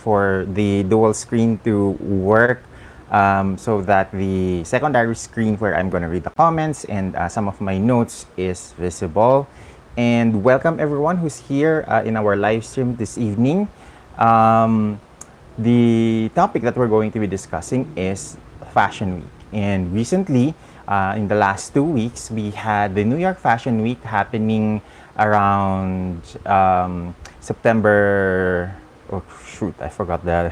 for the dual screen to work, so that the secondary screen where I'm going to read the comments and some of my notes is visible. And welcome everyone who's here in our live stream this evening. The topic that we're going to be discussing is Fashion Week. And recently, in the last 2 weeks, we had the New York Fashion Week happening around September. Oh shoot, I forgot to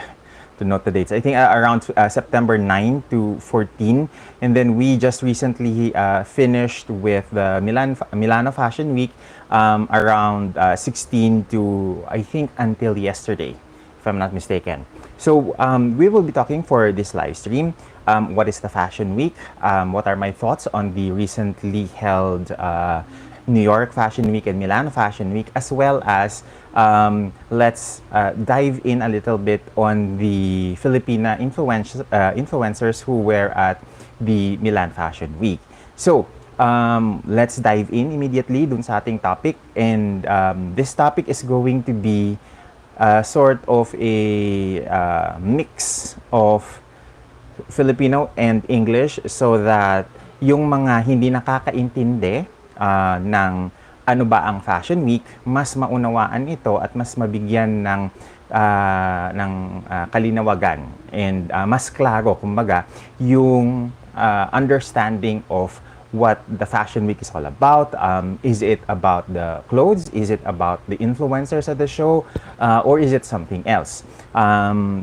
note the dates. I think around September 9 to 14. And then we just recently finished with the Milano Fashion Week around 16 to, I think, until yesterday, if I'm not mistaken. So we will be talking for this live stream. What is the Fashion Week? What are my thoughts on the recently held New York Fashion Week and Milano Fashion Week, as well as let's dive in a little bit on the Filipina influencers who were at the Milan Fashion Week. So let's dive in immediately dun sa ating topic, and this topic is going to be sort of a mix of Filipino and English, so that yung mga hindi nakakaintindi ng ano ba ang Fashion Week, mas maunawaan ito at mas mabigyan ng kalinawagan and mas klaro, kumbaga, yung understanding of what the Fashion Week is all about. Is it about the clothes? Is it about the influencers at the show? Or is it something else?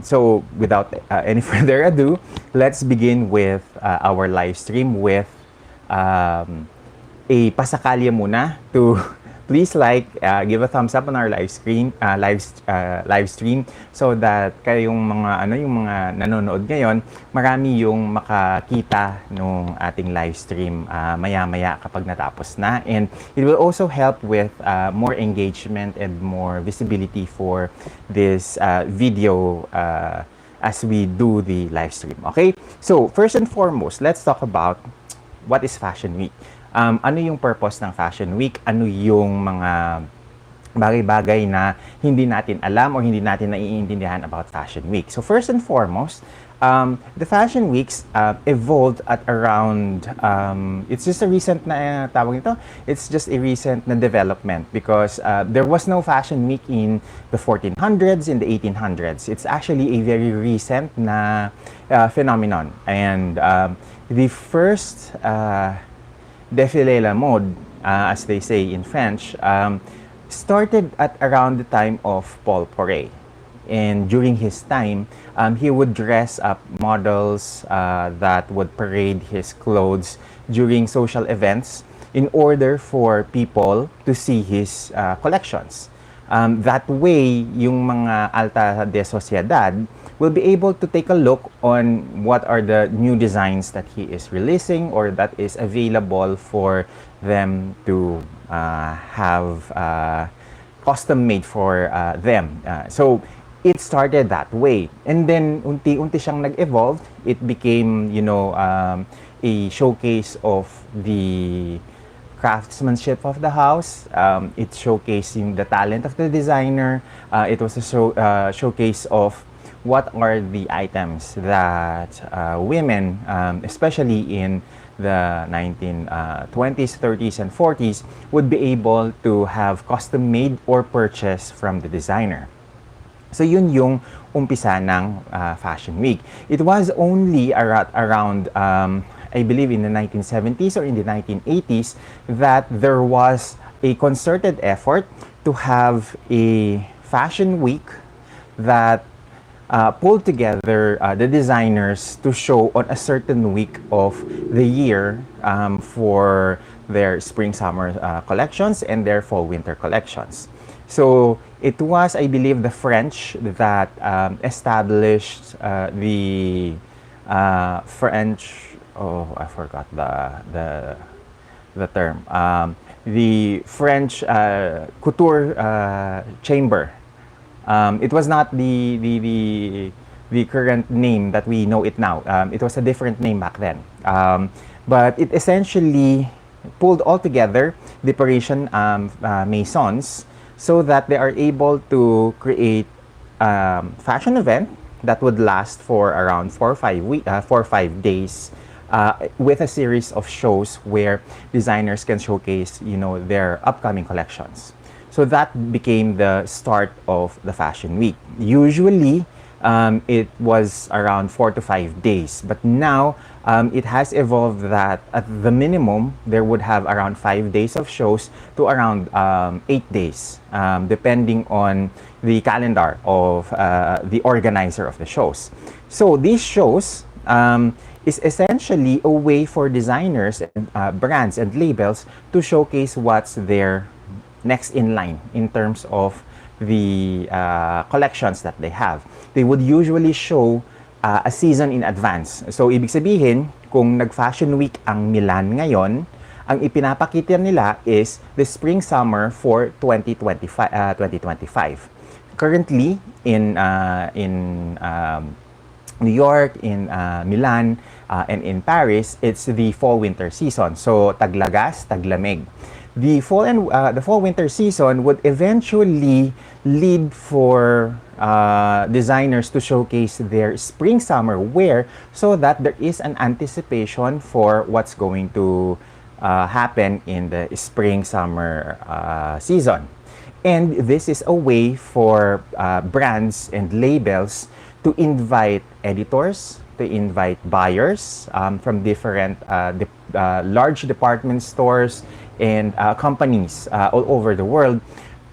So without any further ado, let's begin with our live stream with a pasakalya muna to please give a thumbs up on our live stream, so that kayong yung mga nanonood ngayon, marami yung makakita nung ating live stream maya-maya kapag natapos na. And it will also help with more engagement and more visibility for this video as we do the live stream. Okay? So, first and foremost, let's talk about what is Fashion Week. Ano yung purpose ng Fashion Week? Ano yung mga bagay-bagay na hindi natin alam or hindi natin naiintindihan about Fashion Week? So first and foremost, the Fashion Weeks evolved at around, it's just a recent na tawag ito, it's just a recent na development, because there was no Fashion Week in the 1400s, in the 1800s. It's actually a very recent na phenomenon. And the first défilé la mode, as they say in French, started at around the time of Paul Poiret. And during his time, he would dress up models that would parade his clothes during social events in order for people to see his collections. That way, yung mga alta de sociedad will be able to take a look on what are the new designs that he is releasing or that is available for them to have custom made for them. So it started that way, and then unti-unti siyang nag-evolve. It became, a showcase of the craftsmanship of the house. It showcasing the talent of the designer. It was a showcase of what are the items that women, especially in the 1920s, 30s, and 40s, would be able to have custom made or purchase from the designer. So yun yung umpisa ng Fashion Week. It was only around, I believe in the 1970s or in the 1980s, that there was a concerted effort to have a Fashion Week that pulled together the designers to show on a certain week of the year for their spring-summer collections and their fall-winter collections. So it was, I believe, the French that established the French. Oh, I forgot the term. The French couture chamber. It was not the current name that we know it now. It was a different name back then. But it essentially pulled all together the Parisian masons, so that they are able to create fashion event that would last for around 4 or 5 days, with a series of shows where designers can showcase, their upcoming collections. So that became the start of the Fashion Week. Usually, it was around 4 to 5 days, but now it has evolved that at the minimum there would have around 5 days of shows to around 8 days, depending on the calendar of the organizer of the shows. So these shows is essentially a way for designers and brands and labels to showcase what's their next in line in terms of the collections that they have. They would usually show a season in advance. So, ibig sabihin, kung nag-Fashion Week ang Milan ngayon, ang ipinapakita nila is the spring-summer for 2025. Currently, in New York, in Milan, and in Paris, it's the fall-winter season. So, taglagas, taglamig. The fall-winter season would eventually lead for designers to showcase their spring-summer wear, so that there is an anticipation for what's going to happen in the spring-summer season. And this is a way for brands and labels to invite editors, to invite buyers from different large department stores and companies all over the world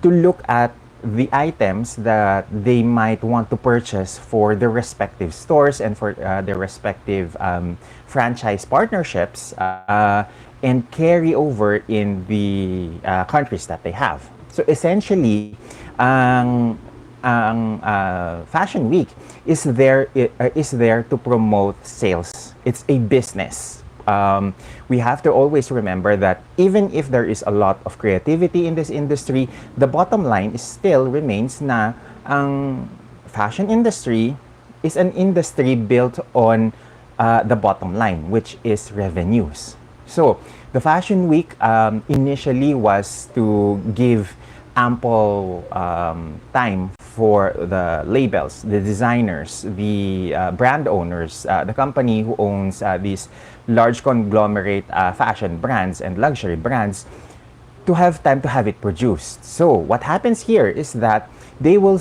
to look at the items that they might want to purchase for their respective stores and for their respective franchise partnerships, and carry over in the countries that they have. So essentially, Fashion Week is there to promote sales. It's a business. We have to always remember that even if there is a lot of creativity in this industry, the bottom line is still remains na ang fashion industry is an industry built on the bottom line, which is revenues. So the Fashion Week initially was to give ample time for the labels, the designers, the brand owners, the company who owns these large conglomerate fashion brands and luxury brands, to have time to have it produced. So what happens here is that they will,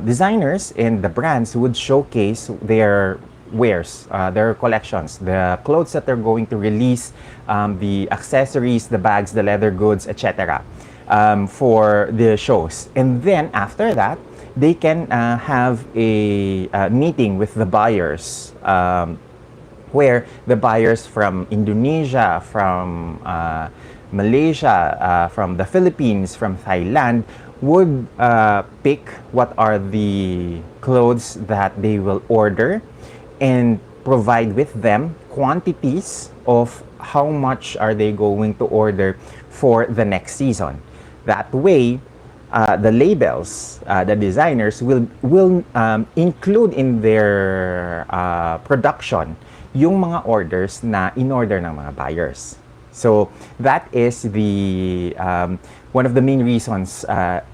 designers and the brands would showcase their wares, their collections, the clothes that they're going to release, the accessories, the bags, the leather goods, etc. For the shows. And then after that, they can have a meeting with the buyers, where the buyers from Indonesia, from Malaysia, from the Philippines, from Thailand would pick what are the clothes that they will order and provide with them quantities of how much are they going to order for the next season. That way, the labels, the designers will include in their production yung mga orders na in-order ng mga buyers. So that is the one of the main reasons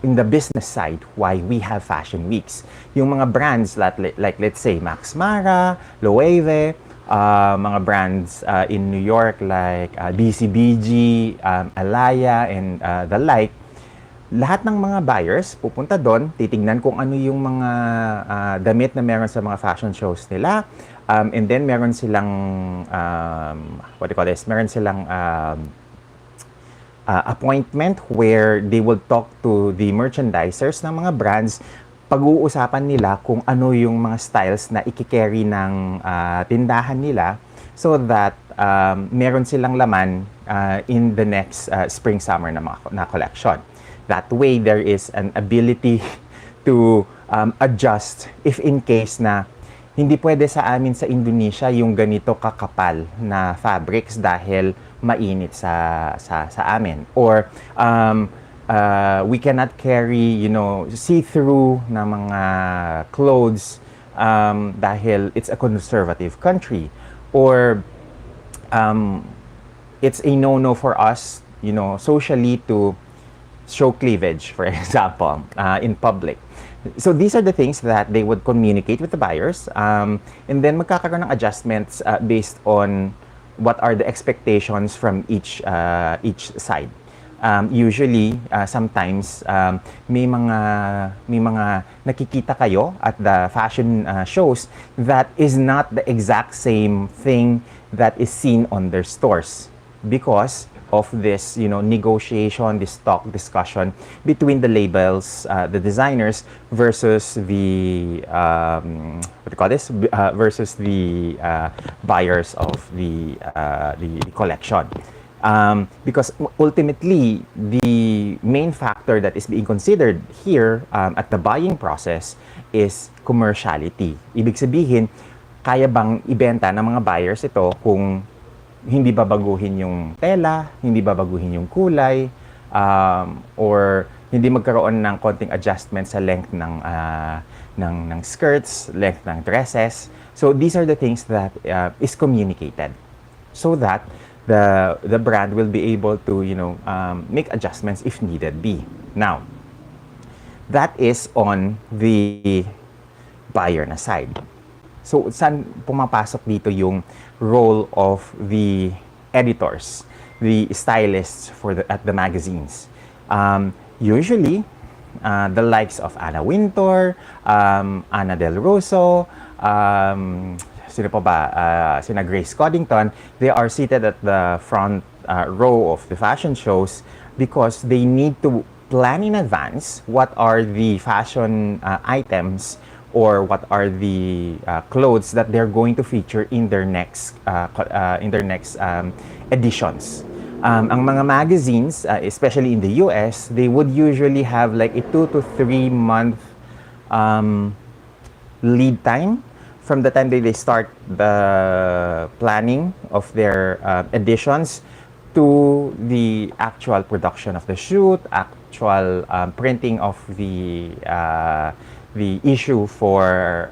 in the business side why we have fashion weeks. Yung mga brands like let's say Max Mara, Loewe, mga brands in New York like DCBG, Alaya, and the like, lahat ng mga buyers pupunta doon, titingnan kung ano yung mga damit na meron sa mga fashion shows nila, and then meron silang what do you call this? Meron silang appointment where they will talk to the merchandisers ng mga brands. Pag-uusapan nila kung ano yung mga styles na i-carry ng tindahan nila, so that meron silang laman in the next spring-summer na collection. That way, there is an ability to adjust if in case na hindi pwede sa amin sa Indonesia yung ganito kakapal na fabrics dahil mainit sa amin. Or we cannot carry, see-through na mga clothes dahil it's a conservative country. Or it's a no-no for us, socially, to show cleavage, for example, in public. So these are the things that they would communicate with the buyers, and then magkakaroon ng adjustments based on what are the expectations from each side. Usually, sometimes may mga nakikita kayo at the fashion shows that is not the exact same thing that is seen on their stores because of this, negotiation, this talk discussion between the labels, the designers versus the what do you call this? Versus the buyers of the collection. Because ultimately, the main factor that is being considered here at the buying process is commerciality. Ibig sabihin, kaya bang ibenta ng mga buyers ito kung hindi babaguhin yung tela, hindi babaguhin yung kulay, or hindi magkaroon ng konting adjustment sa length ng skirts, length ng dresses. So these are the things that is communicated so that the brand will be able to make adjustments if needed be. Now, that is on the buyer na side. So, saan pumapasok dito yung role of the editors, the stylists at the magazines? Usually, the likes of Anna Wintour, Ana Del Rosso, sino pa ba? Sina Grace Coddington, they are seated at the front row of the fashion shows because they need to plan in advance what are the fashion items or what are the clothes that they're going to feature in their next editions. Ang mga magazines, especially in the US, they would usually have like a 2 to 3 month lead time from the time they start the planning of their editions to the actual production of the shoot, actual printing of the issue for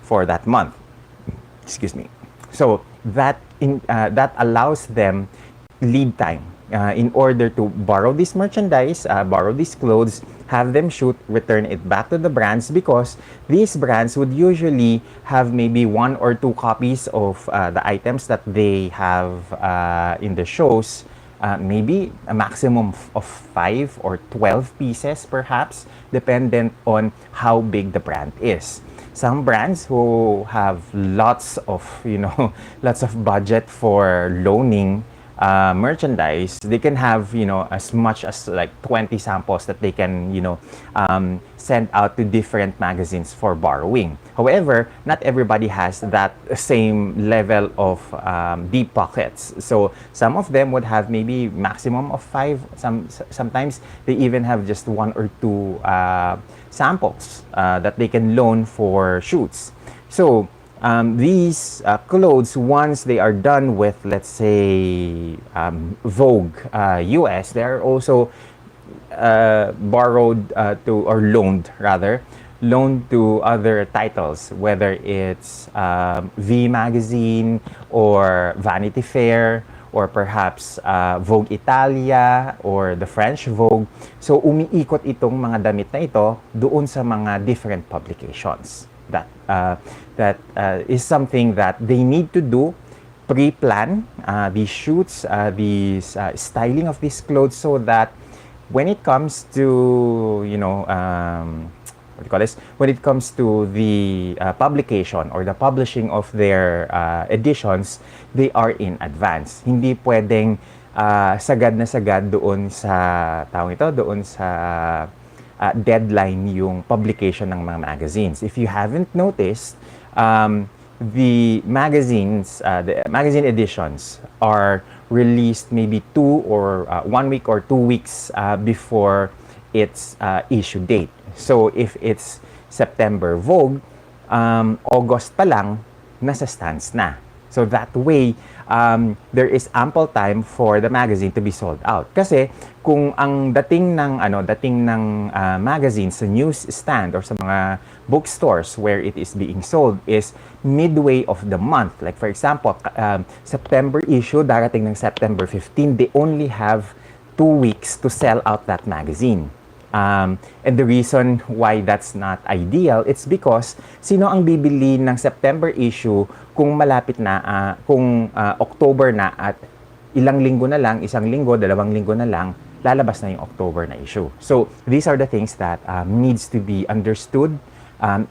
that month. Excuse me. So that allows them lead time in order to borrow this merchandise, borrow these clothes, have them shoot, return it back to the brands, because these brands would usually have maybe 1 or 2 copies of the items that they have in the shows. Maybe a maximum of 5 or 12 pieces perhaps, dependent on how big the brand is. Some brands who have lots of budget for loaning merchandise, they can have as much as like 20 samples that they can send out to different magazines for borrowing. However, not everybody has that same level of deep pockets. So some of them would have maybe maximum of 5. Sometimes they even have just 1 or 2 samples that they can loan for shoots. So these clothes, once they are done with, let's say, Vogue US, they are also borrowed or loaned to other titles, whether it's V Magazine or Vanity Fair or perhaps Vogue Italia or the French Vogue. So umiikot itong mga damit na ito doon sa mga different publications. That is something that they need to do, pre-plan these shoots, these styling of these clothes, so that when it comes to when it comes to the publication or the publishing of their editions, they are in advance. Hindi pwedeng sagad na sagad doon sa deadline yung publication ng mga magazines. If you haven't noticed, the magazine editions are released maybe 2 or 1 week or 2 weeks before its issue date. So if it's September Vogue, August pa lang nasa stands na. So that way, there is ample time for the magazine to be sold out. Kasi kung ang dating ng magazine sa newsstand or sa mga bookstores where it is being sold is midway of the month. Like for example, September issue, darating ng September 15, they only have 2 weeks to sell out that magazine. And the reason why that's not ideal, it's because sino ang bibili ng September issue kung malapit na, kung October na at ilang linggo na lang, isang linggo, dalawang linggo na lang, lalabas na yung October na issue. So these are the things that needs to be understood,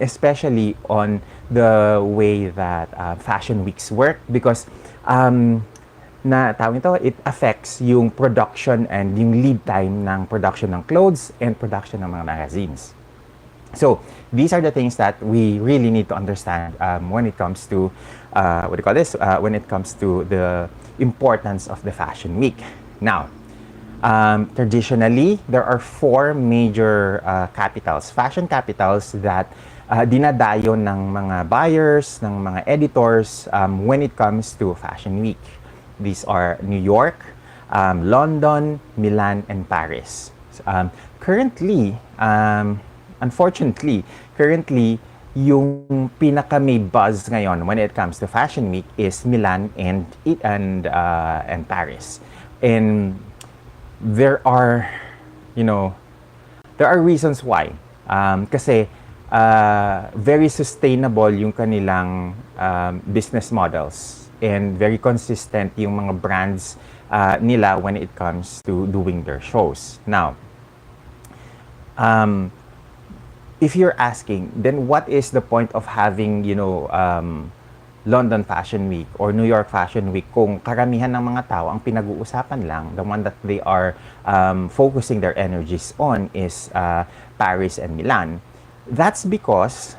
especially on the way that fashion weeks work, because na tawag ito, it affects yung production and yung lead time ng production ng clothes and production ng mga magazines. So these are the things that we really need to understand when it comes to when it comes to the importance of the fashion week. Now, traditionally, there are four major capitals, fashion capitals that dinadayo ng mga buyers, ng mga editors when it comes to fashion week. These are New York, London, Milan, and Paris. Currently, unfortunately, yung pinaka may buzz ngayon when it comes to Fashion Week is Milan and Paris. And there are reasons why. Kasi very sustainable yung kanilang business models and very consistent yung mga brands nila when it comes to doing their shows. Now, if you're asking, then what is the point of having, London Fashion Week or New York Fashion Week kung karamihan ng mga tao ang pinag-uusapan lang, the one that they are focusing their energies on is Paris and Milan? That's because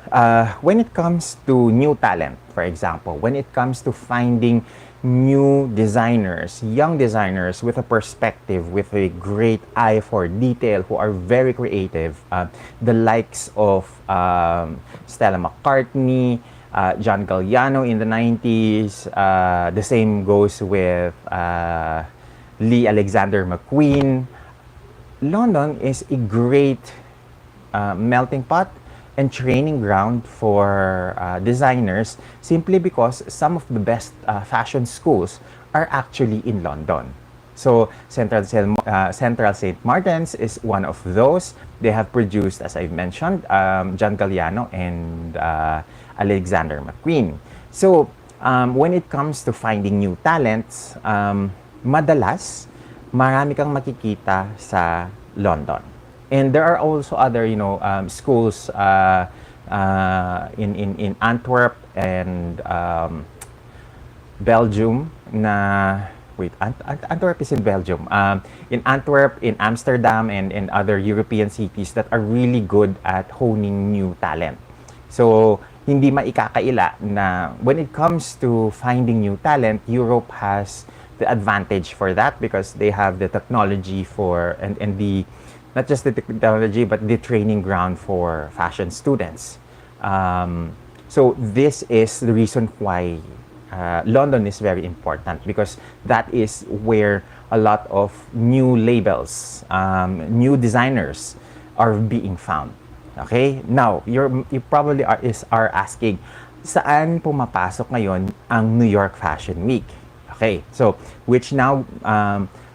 when it comes to new talent, for example, when it comes to finding new designers, young designers with a perspective, with a great eye for detail, who are very creative, the likes of Stella McCartney, John Galliano in the 90s, the same goes with Lee Alexander McQueen. London is a great melting pot and training ground for designers, simply because some of the best fashion schools are actually in London. So Central St. Martin's is one of those. They have produced, as I mentioned, John Galliano and Alexander McQueen. So when it comes to finding new talents, madalas marami kang makikita sa London. And there are also other, schools in Antwerp and Belgium na, Antwerp is in Belgium. In Antwerp, in Amsterdam, and in other European cities that are really good at honing new talent. So, hindi maikakaila na when it comes to finding new talent, Europe has the advantage for that because they have the technology for, and the, not just the technology, but the training ground for fashion students. So this is the reason why London is very important, because that is where a lot of new labels, new designers are being found. Okay? Now, you probably are asking, saan pumapasok ngayon ang New York Fashion Week? Okay, so which now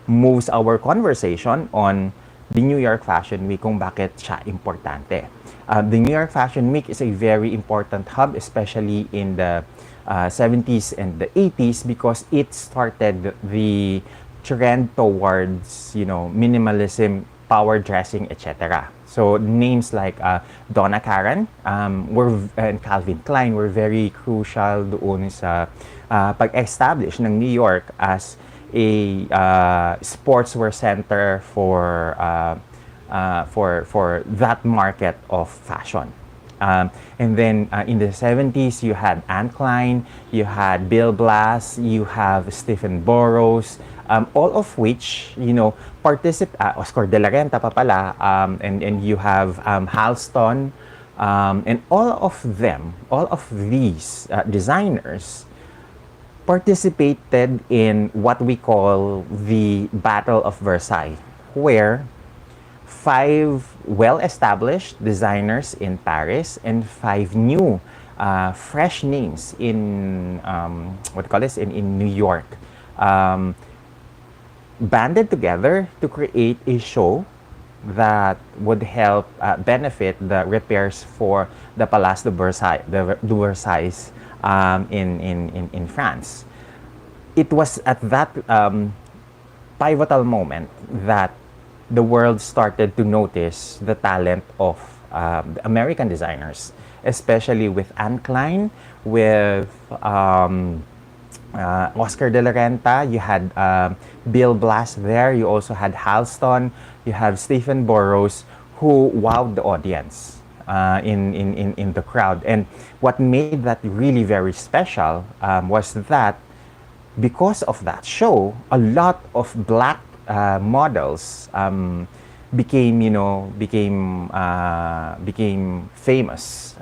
moves our conversation on the New York Fashion Week, kung bakit siya importante. The New York Fashion Week is a very important hub, especially in the 70s and the 80s, because it started the trend towards, minimalism, power dressing, etc. So names like Donna Karan and Calvin Klein were very crucial doon sa pag-establish ng New York as a sportswear center for that market of fashion. And then in the 70s, you had Anne Klein, you had Bill Blass, you have Stephen Burrows, all of which, Oscar De La Renta pa pala, and you have Halston, and all of these designers participated in what we call the Battle of Versailles, where 5 well-established designers in Paris and 5 new, fresh names in in New York, banded together to create a show that would help benefit the repairs for the Place de Versailles, in France. It was at that pivotal moment that the world started to notice the talent of the American designers, especially with Anne Klein, with Oscar de la Renta. You had Bill Blass there. You also had Halston. You have Stephen Burrows, who wowed the audience in the crowd. And what made that really very special was that because of that show, a lot of black models became famous,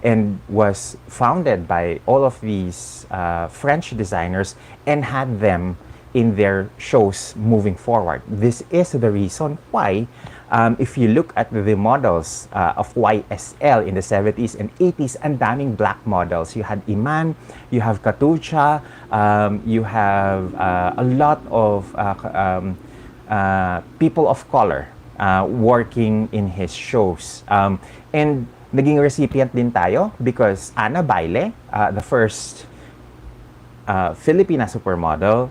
and was founded by all of these French designers and had them in their shows moving forward. This is the reason why, if you look at the models of YSL in the 70s and 80s, and daming black models. You had Iman, you have Katusha, you have a lot of people of color working in his shows. And naging recipient din tayo because Ana Baile, the first Filipina supermodel,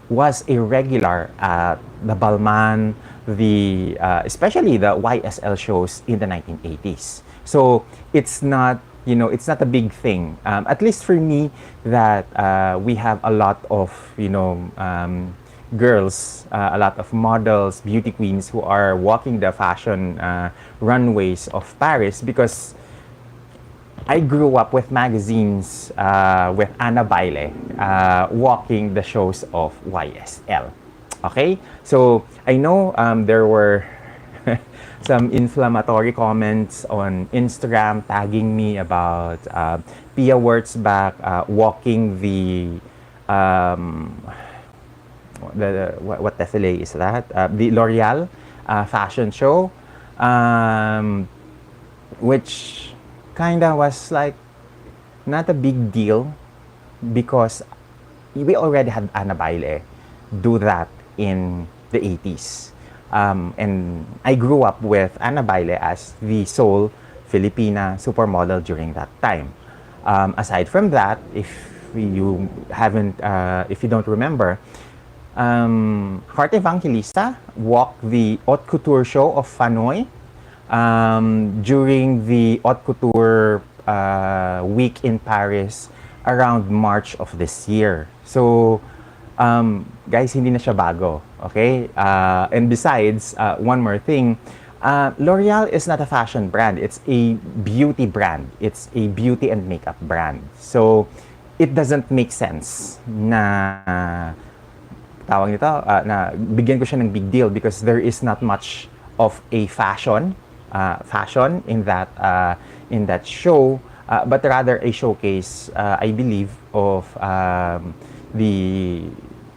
was a regular at the Balmain, especially the YSL shows in the 1980s. So it's not, it's not a big thing. At least for me, that we have a lot of, girls, a lot of models, beauty queens who are walking the fashion runways of Paris, because I grew up with magazines with Ana Baile walking the shows of YSL. Okay? So, I know there were some inflammatory comments on Instagram tagging me about Pia Wurtzbach walking the what defile is that? The L'Oreal fashion show, which kinda was like not a big deal because we already had Ana Baile do that in the 80s. And I grew up with Ana Baile as the sole Filipina supermodel during that time. Aside from that, if you don't remember, Heart Evangelista walked the Haute Couture show of Fanoy during the Haute Couture week in Paris around March of this year. So, guys, hindi na siya bago. Okay? And besides, one more thing, L'Oreal is not a fashion brand. It's a beauty brand. It's a beauty and makeup brand. So, it doesn't make sense na tawag nito, na bigyan ko siya ng big deal because there is not much of a fashion in that show, but rather a showcase, I believe, of the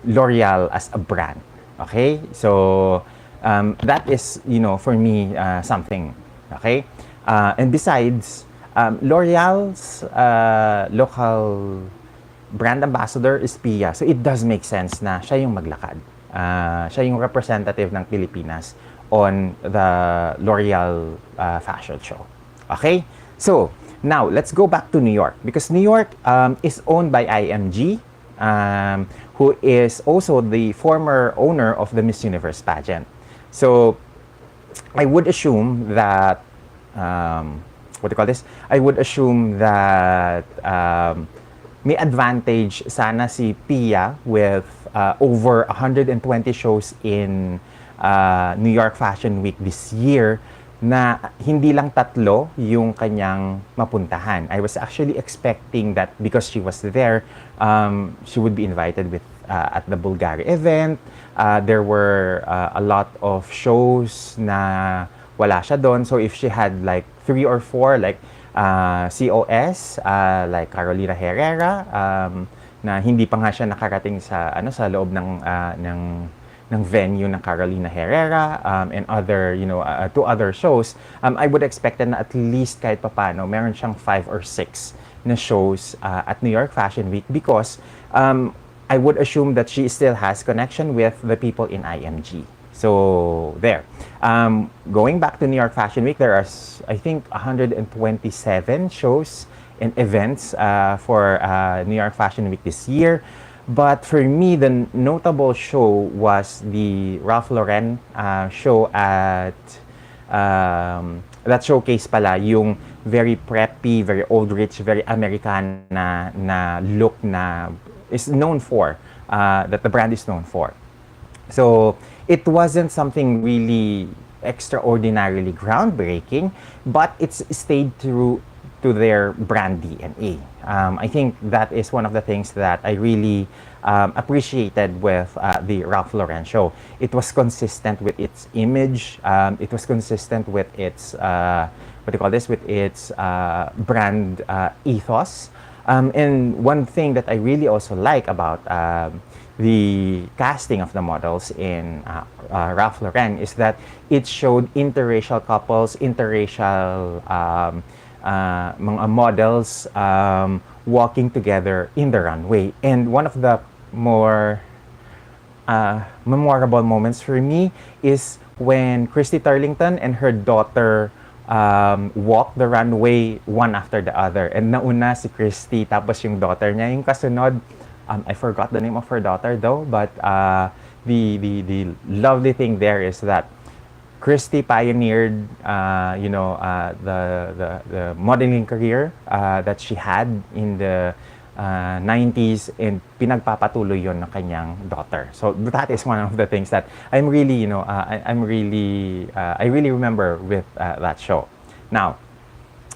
L'Oreal as a brand. Okay, so that is, for me, something. Okay, and besides, L'Oreal's local brand ambassador is Pia. So it does make sense na siya yung maglakad. Siya yung representative ng Pilipinas on the L'Oreal fashion show. Okay? So, now, let's go back to New York. Because New York is owned by IMG, who is also the former owner of the Miss Universe pageant. So, I would assume that, what do you call this? I would assume that may advantage sana si Pia with over 120 shows in New York Fashion Week this year na hindi lang tatlo yung kanyang mapuntahan. I was actually expecting that because she was there, she would be invited with at the Bulgari event. There were a lot of shows na wala siya doon. So if she had like 3 or 4, like COS, like Carolina Herrera, na hindi pa nga siya nakarating sa loob ng venue ng Carolina Herrera, and other 2 other shows. I would expect na at least kahit papano meron siyang 5 or 6 na shows at New York Fashion Week because I would assume that she still has connection with the people in IMG. So there. Going back to New York Fashion Week, there are, I think, 127 shows and events for New York Fashion Week this year. But for me, the notable show was the Ralph Lauren show at that showcase pala yung very preppy, very old rich, very Americana na look na is known for, that the brand is known for. So it wasn't something really extraordinarily groundbreaking, but it's stayed true to their brand DNA. I think that is one of the things that I really appreciated with the Ralph Lauren show. It was consistent with its image. It was consistent with its what do you call this? With its brand ethos. And one thing that I really also like about the casting of the models in Ralph Lauren is that it showed interracial couples, interracial mga models walking together in the runway. And one of the more memorable moments for me is when Christy Turlington and her daughter walk the runway one after the other. And nauna si Christy, tapos yung daughter niya, yung kasunod, I forgot the name of her daughter though, but the lovely thing there is that Christy pioneered, the modeling career that she had in the 90s, and pinagpapatuloy yon ng kanyang daughter. So that is one of the things that I'm really, I really remember with that show. Now,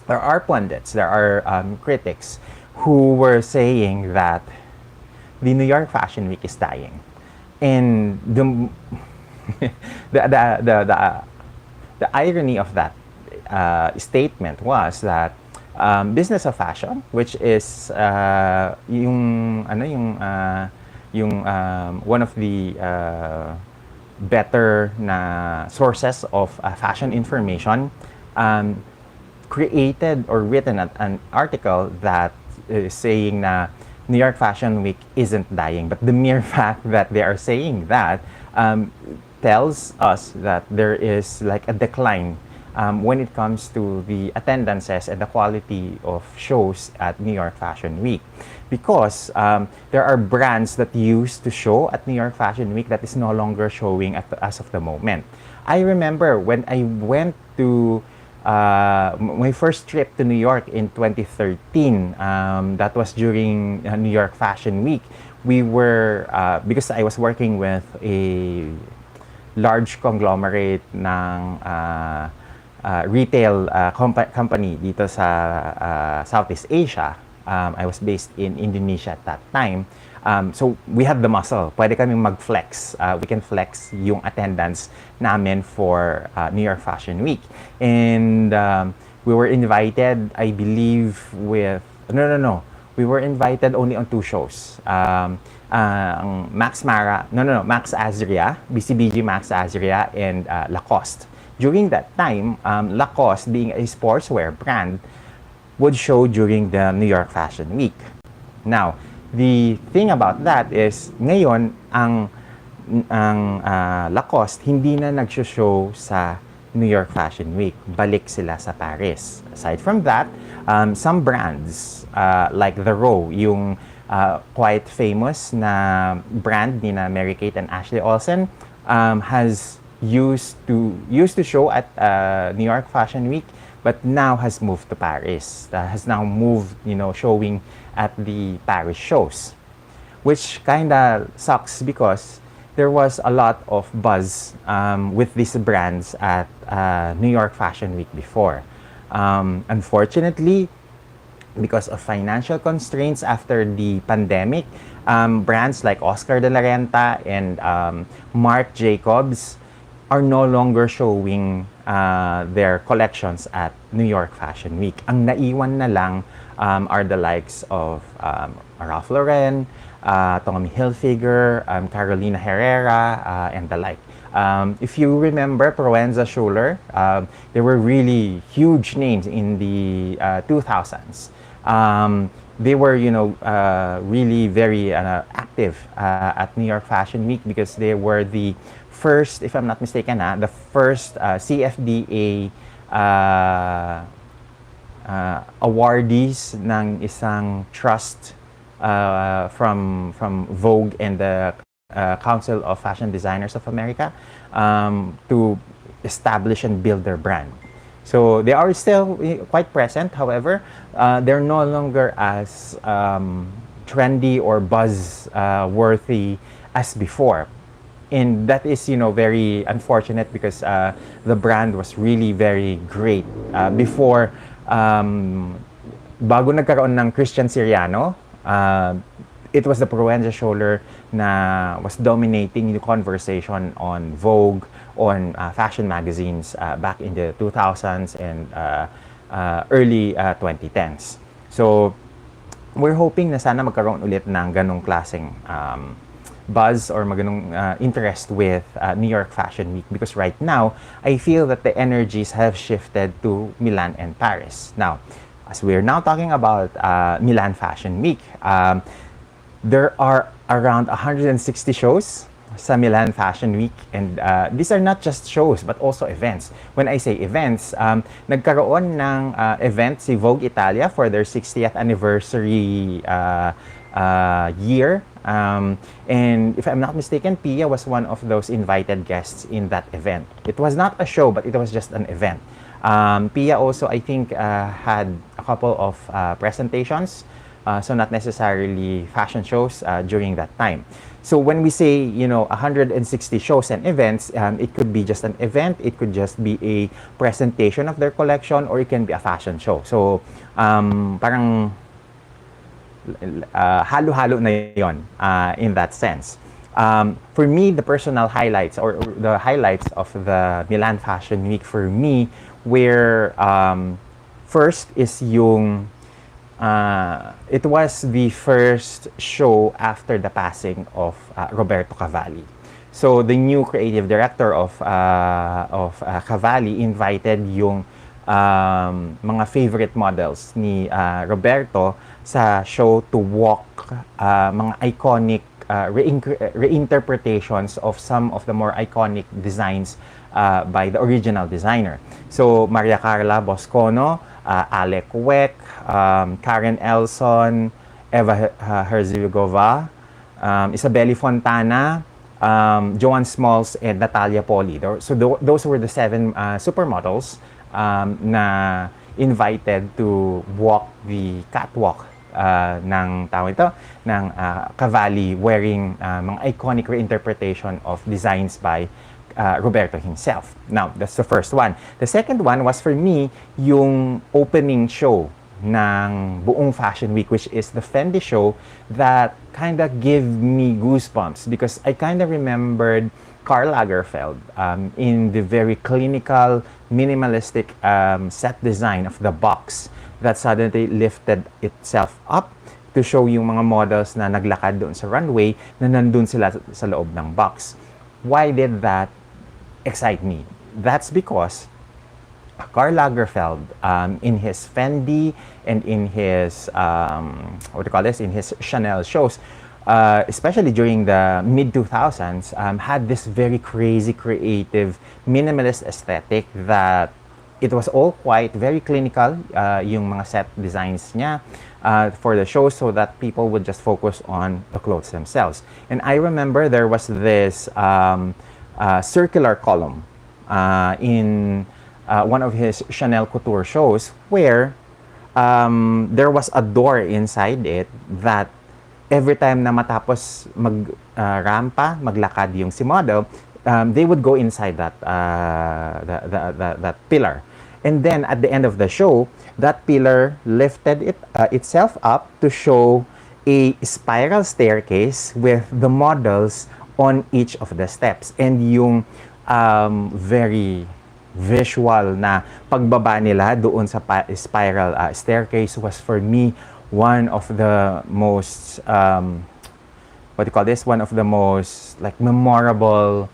there are pundits, there are critics who were saying that the New York Fashion Week is dying, and the irony of that statement was that business of fashion, which is one of the better na sources of fashion information, created or written an article that is saying na New York Fashion Week isn't dying, but the mere fact that they are saying that tells us that there is like a decline when it comes to the attendances and the quality of shows at New York Fashion Week, because there are brands that used to show at New York Fashion Week that is no longer showing as of the moment. I remember when I went to my first trip to New York in 2013, that was during New York Fashion Week. We were, because I was working with a large conglomerate ng retail company dito sa Southeast Asia. I was based in Indonesia at that time. So we have the muscle. Pwede kaming mag-flex. We can flex yung attendance namin for New York Fashion Week. And we were invited, I believe, with... No. We were invited only on 2 shows. Max Azria, BCBG Max Azria, and Lacoste. During that time, Lacoste, being a sportswear brand, would show during the New York Fashion Week. Now, the thing about that is, ngayon, ang Lacoste hindi na nag-show sa New York Fashion Week. Balik sila sa Paris. Aside from that, some brands like The Row, yung quite famous na brand ni na Mary-Kate and Ashley Olsen, has used to show at New York Fashion Week, but now has moved to Paris. Has now moved, showing at the Paris shows, which kinda sucks because there was a lot of buzz with these brands at New York Fashion Week before. Unfortunately, because of financial constraints after the pandemic, brands like Oscar de la Renta and Marc Jacobs are no longer showing their collections at New York Fashion Week. Ang naiwan na lang are the likes of Ralph Lauren, Tommy Hilfiger, Carolina Herrera, and the like. If you remember Proenza Schuler, they were really huge names in the 2000s. They were, really very active at New York Fashion Week because they were the first, if I'm not mistaken, the first CFDA awardees ng isang trust from Vogue and the Council of Fashion Designers of America to establish and build their brand. So they are still quite present. However, they're no longer as trendy or buzz-worthy as before. And that is, very unfortunate because the brand was really very great. Before, bago nagkaroon ng Christian Siriano, it was the Proenza shoulder na was dominating the conversation on Vogue, on fashion magazines back in the 2000s and early 2010s. So, we're hoping na sana magkaroon ulit ng ganong klaseng buzz or maganong interest with New York Fashion Week, because right now, I feel that the energies have shifted to Milan and Paris. Now, as we're now talking about Milan Fashion Week, there are around 160 shows sa Milan Fashion Week, and these are not just shows but also events. When I say events, nagkaroon ng event si Vogue Italia for their 60th anniversary year. And if I'm not mistaken, Pia was one of those invited guests in that event. It was not a show, but it was just an event. Pia also, I think, had a couple of presentations, so not necessarily fashion shows during that time. So when we say, 160 shows and events, it could be just an event, it could just be a presentation of their collection, or it can be a fashion show. So, parang halo-halo na yon in that sense. For me, the personal highlights or the highlights of the Milan Fashion Week for me were first is yung it was the first show after the passing of Roberto Cavalli. So the new creative director of Cavalli invited yung mga favorite models ni Roberto sa show to walk mga iconic reinterpretations of some of the more iconic designs by the original designer. So Maria Carla Boscono, Alec Weck, Karen Elson, Eva Herzigova, Isabelle Fontana, Joanne Smalls, and Natalia Poli. So those were the 7 supermodels na invited to walk the catwalk ng Cavalli, wearing mga iconic reinterpretation of designs by Roberto himself. Now, that's the first one. The second one was for me yung opening show ng buong Fashion Week, which is the Fendi show, that kind of gave me goosebumps because I kind of remembered Karl Lagerfeld in the very clinical, minimalistic set design of the box that suddenly lifted itself up to show yung mga models na naglakad doon sa runway na nandun sila sa loob ng box. Why did that excite me? That's because Karl Lagerfeld, in his Fendi and in his in his Chanel shows, especially during the mid-2000s, had this very crazy, creative, minimalist aesthetic that it was all quite very clinical, yung mga set designs niya for the show, so that people would just focus on the clothes themselves. And I remember there was this circular column in one of his Chanel Couture shows where there was a door inside it that every time na matapos rampa, maglakad yung si model, they would go inside that that pillar. And then at the end of the show, that pillar lifted itself up to show a spiral staircase with the models on each of the steps. And yung very visual na pagbaba nila doon sa spiral staircase was for me one of the most one of the most like memorable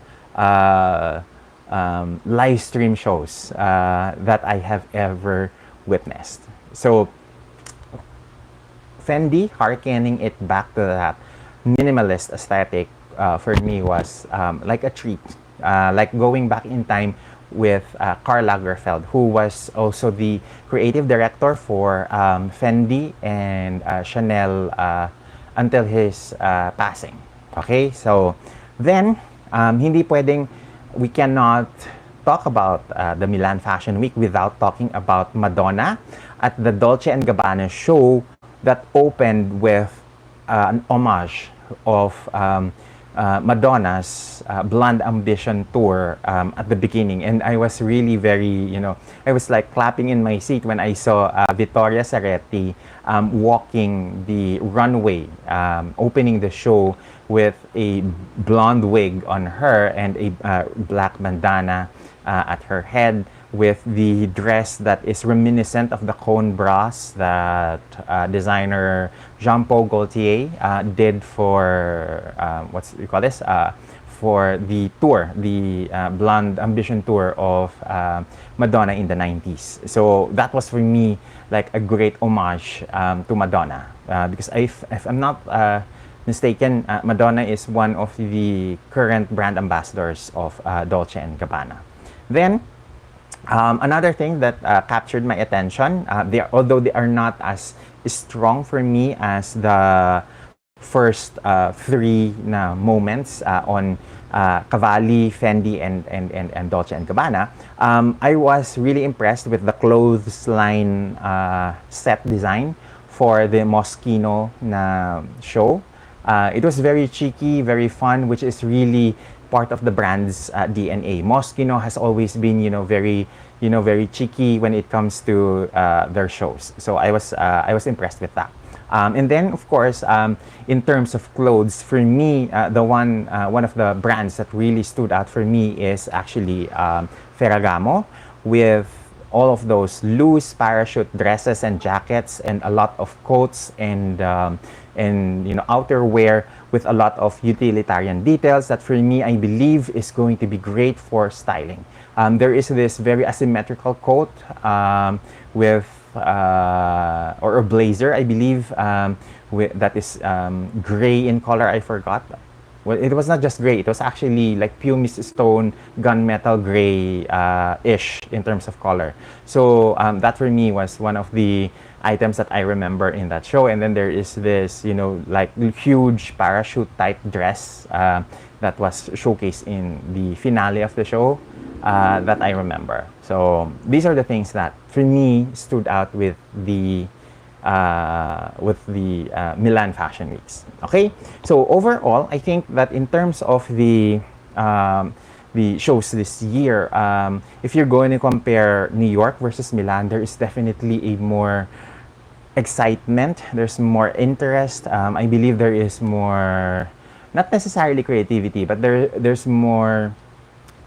live stream shows that I have ever witnessed. So Fendi, harkening it back to that minimalist aesthetic, for me was like a treat. like going back in time with Karl Lagerfeld, who was also the creative director for Fendi and Chanel until his passing. Okay, so then hindi pwedeng, we cannot talk about the Milan Fashion Week without talking about Madonna at the Dolce & Gabbana show that opened with an homage of Madonna's Blonde Ambition tour at the beginning. And I was really very, I was like clapping in my seat when I saw Vittoria Zaretti walking the runway, opening the show with a blonde wig on her and a black bandana at her head, with the dress that is reminiscent of the cone bras that designer Jean-Paul Gaultier did for for the tour, the Blonde Ambition tour of Madonna in the 90s. So that was for me like a great homage to Madonna, because if I'm not mistaken, Madonna is one of the current brand ambassadors of Dolce & Gabbana. Then another thing that captured my attention, although they are not as strong for me as the first three moments on Cavalli, Fendi, and Dolce & Gabbana, I was really impressed with the clothes line set design for the Moschino na show. It was very cheeky, very fun, which is really part of the brand's DNA. Moschino has always been, very cheeky when it comes to their shows. So I was impressed with that. And then, of course, in terms of clothes, for me, one of the brands that really stood out for me is actually Ferragamo, with all of those loose parachute dresses and jackets, and a lot of coats and outerwear with a lot of utilitarian details that for me, I believe is going to be great for styling. There is this very asymmetrical coat with or a blazer, I believe, that is gray in color. I forgot. Well, it was not just gray. It was actually like pumice stone, gunmetal gray-ish in terms of color. So that for me was one of the items that I remember in that show. And then there is this, like huge parachute type dress that was showcased in the finale of the show that I remember. So these are the things that for me stood out with the Milan Fashion Weeks. Okay, so overall, I think that in terms of the shows this year, if you're going to compare New York versus Milan, there is definitely a more excitement. There's more interest. I believe there is more, not necessarily creativity, but there's more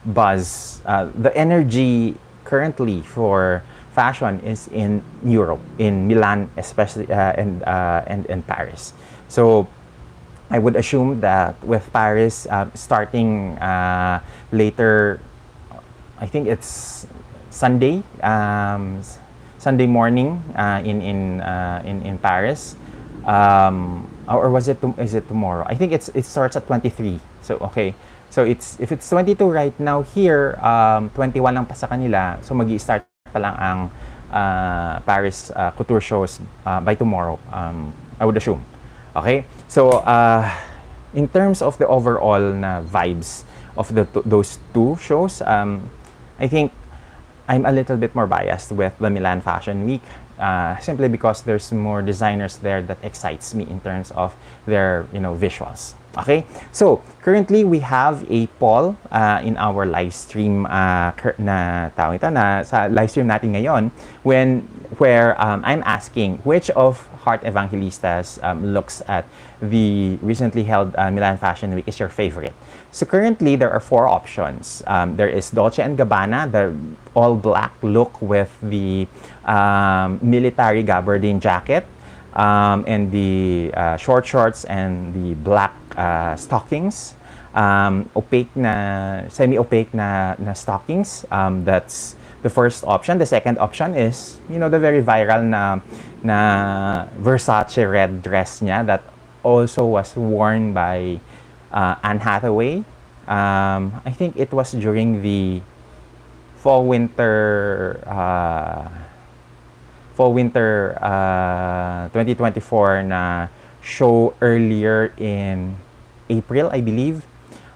buzz. The energy currently for fashion is in Europe, in Milan especially, and Paris. So I would assume that with Paris starting later, I think it's Sunday, Sunday morning in Paris, or is it tomorrow? I think it starts at 23. So okay. So if it's 22 right now here, 21 lang pa sa kanila. So magi-start pa lang ang Paris couture shows by tomorrow, I would assume. Okay? So in terms of the overall na vibes of those two shows, I think I'm a little bit more biased with the Milan Fashion Week, simply because there's more designers there that excites me in terms of their visuals. Okay, so currently we have a poll in our live stream na sa live stream natin ngayon, where I'm asking which of Heart Evangelistas looks at the recently held Milan Fashion Week is your favorite. So currently there are 4 options. There is Dolce & Gabbana, the all black look with the military gabardine jacket, and the short shorts and the black stockings, semi-opaque na stockings. That's the first option. The second option is, the very viral na Versace red dress niya that also was worn by Anne Hathaway I think it was during the fall-winter 2024 na show earlier in April, I believe.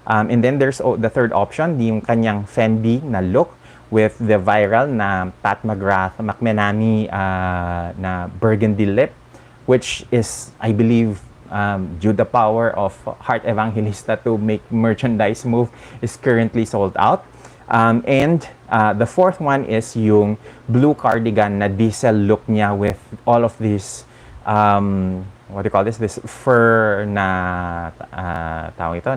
And then there's the third option, yung kanyang Fendi na look with the viral na Pat McGrath McMenamy na burgundy lip, which is, I believe, due the power of Heart Evangelista to make merchandise move, is currently sold out. And the fourth one is yung blue cardigan na diesel look niya with all of these, what do you call this? This fur na, tawag ito,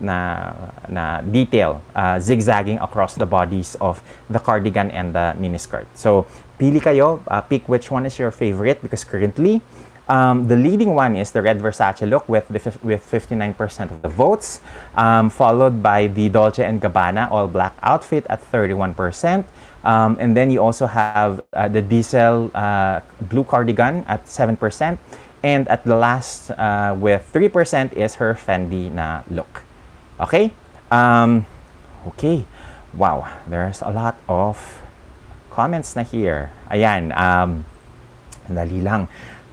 na detail, zigzagging across the bodies of the cardigan and the miniskirt. So, pili kayo, pick which one is your favorite, because currently, the leading one is the red Versace look with 59% of the votes, followed by the Dolce & Gabbana all black outfit at 31%. And then you also have the diesel blue cardigan at 7%. And at the last with 3% is her Fendi na look. Okay? Okay. Wow, there's a lot of comments na here. Ayan, dali lang.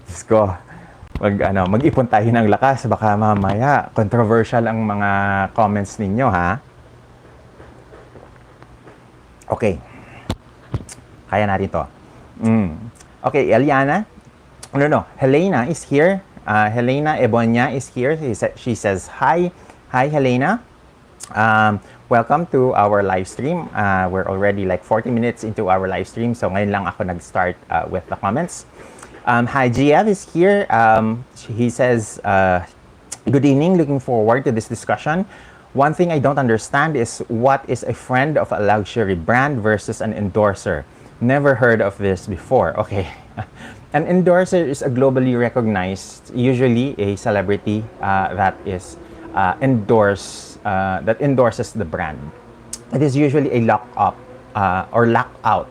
Diyos ko, mag-ipon tayo ng lakas. Baka mamaya, controversial ang mga comments ninyo, ha? Okay. Kaya natin to. Okay, Eliana. No. Helena is here. Helena Ebonia is here. She says, hi. Hi, Helena. Welcome to our live stream. We're already like 40 minutes into our live stream. So ngayon lang ako nag-start with the comments. Hi, GF is here. He says, good evening. Looking forward to this discussion. One thing I don't understand is what is a friend of a luxury brand versus an endorser. Never heard of this before. Okay. An endorser is a globally recognized, usually a celebrity that is that endorses the brand. It is usually a lock-up or lock-out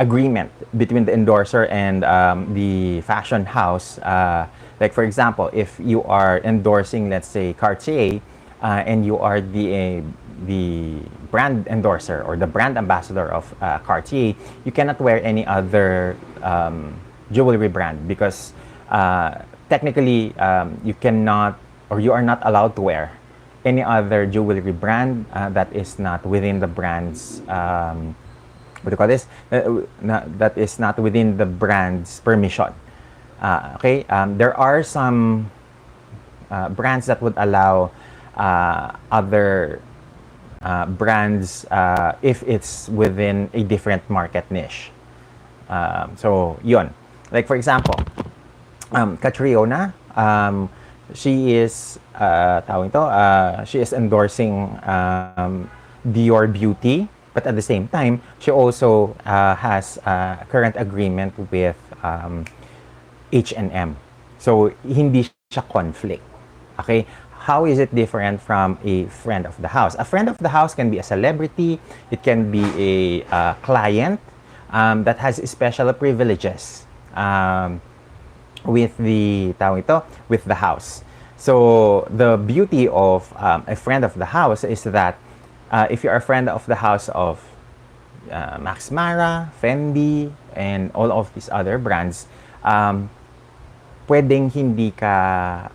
agreement between the endorser and the fashion house. Like for example, if you are endorsing, let's say, Cartier, and you are the brand endorser or the brand ambassador of Cartier, you cannot wear any other jewelry brand because technically you cannot, or you are not allowed to wear any other jewelry brand that is not within the brand's what do you call this? That is not within the brand's permission. Okay, there are some brands that would allow other brands if it's within a different market niche. So, yun. Like for example, Catriona, she is she is endorsing Dior Beauty, but at the same time, she also has a current agreement with H&M. So, hindi siya conflict. Okay? How is it different from a friend of the house? A friend of the house can be a celebrity. It can be a client that has special privileges with the house. So the beauty of a friend of the house is that if you're a friend of the house of Max Mara, Fendi, and all of these other brands, pwedeng hindi ka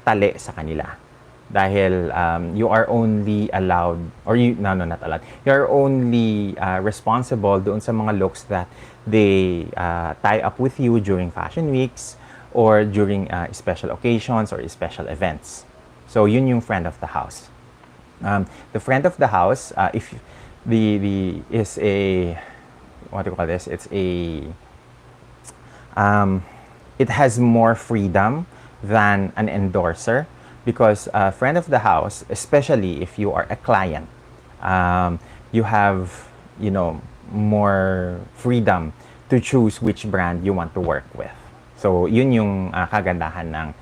tali sa kanila dahil you are only allowed, or not allowed, you are only responsible doon sa mga looks that they tie up with you during fashion weeks or during special occasions or special events. So yun yung friend of the house. The friend of the house, if is a, what do you call this? It's a it has more freedom than an endorser because a friend of the house, especially if you are a client, you have, more freedom to choose which brand you want to work with. So, yun yung kagandahan ng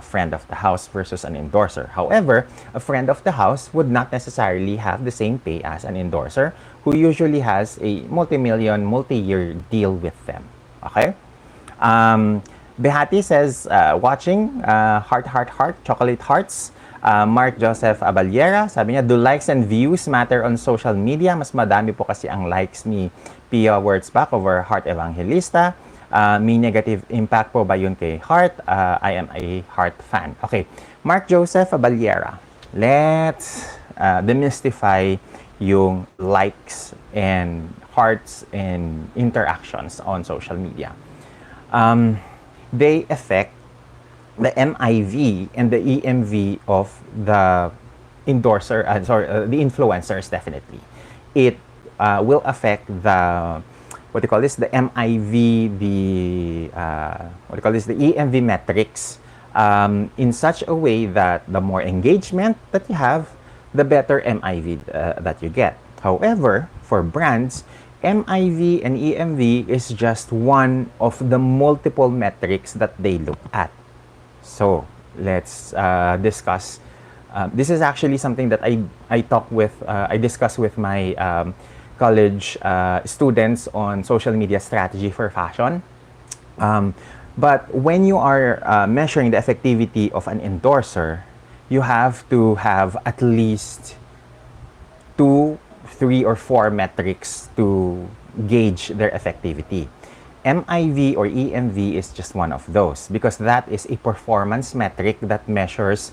friend of the house versus an endorser. However, a friend of the house would not necessarily have the same pay as an endorser who usually has a multi-year deal with them. Okay? Behati says, watching, heart, heart, heart, chocolate hearts. Mark Joseph Abaliera, sabi niya, do likes and views matter on social media? Mas madami po kasi ang likes ni Pia Wordsback over Heart Evangelista. May negative impact po ba yun kay Heart? I am a Heart fan. Okay, Mark Joseph Abaliera, let's demystify yung likes and hearts and interactions on social media. They affect the MIV and the EMV of the endorser, the influencers definitely. It will affect the, what do you call this, the MIV, the EMV metrics in such a way that the more engagement that you have, the better MIV that you get. However, for brands, MIV and EMV is just one of the multiple metrics that they look at. So let's discuss. This is actually something that I discuss with my college students on social media strategy for fashion. But when you are measuring the effectivity of an endorser, you have to have at least 2, 3, or 4 metrics to gauge their effectivity. MIV or EMV is just one of those because that is a performance metric that measures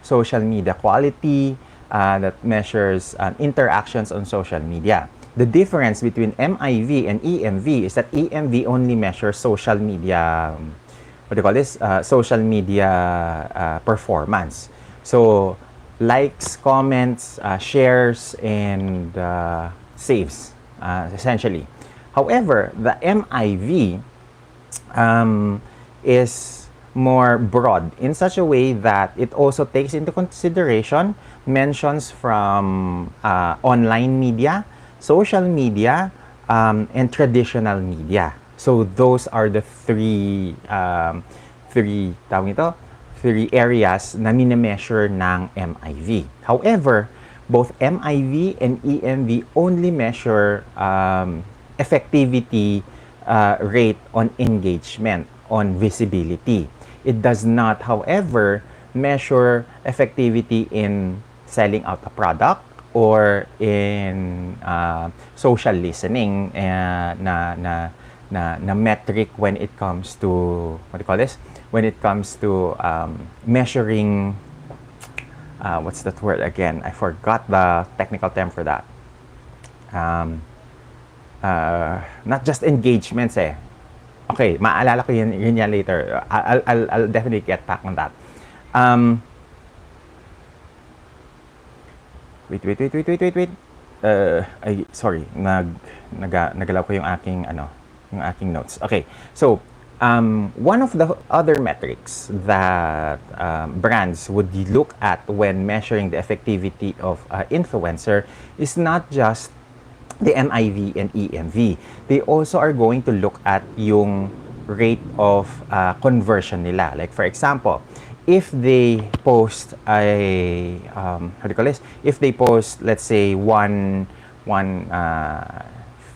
social media quality, that measures interactions on social media. The difference between MIV and EMV is that EMV only measures social media, what do you call this? Social media performance. So, likes, comments, shares, and saves, essentially. However, the MIV is more broad in such a way that it also takes into consideration mentions from online media, social media, and traditional media. So those are the three areas na mini-measure ng MIV. However, both MIV and EMV only measure effectivity rate on engagement, on visibility. It does not, however, measure effectivity in selling out a product or in social listening na metric when it comes to, what do you call this? When it comes to measuring, what's that word again? I forgot the technical term for that. Not just engagements eh. Okay, maalala ko yun later. I'll definitely get back on that. Wait. Sorry, nagalaw ko yung aking notes. Okay, so one of the other metrics that brands would look at when measuring the effectivity of influencer is not just the MIV and EMV. They also are going to look at yung rate of conversion nila. Like for example, if they post a if they post, let's say, one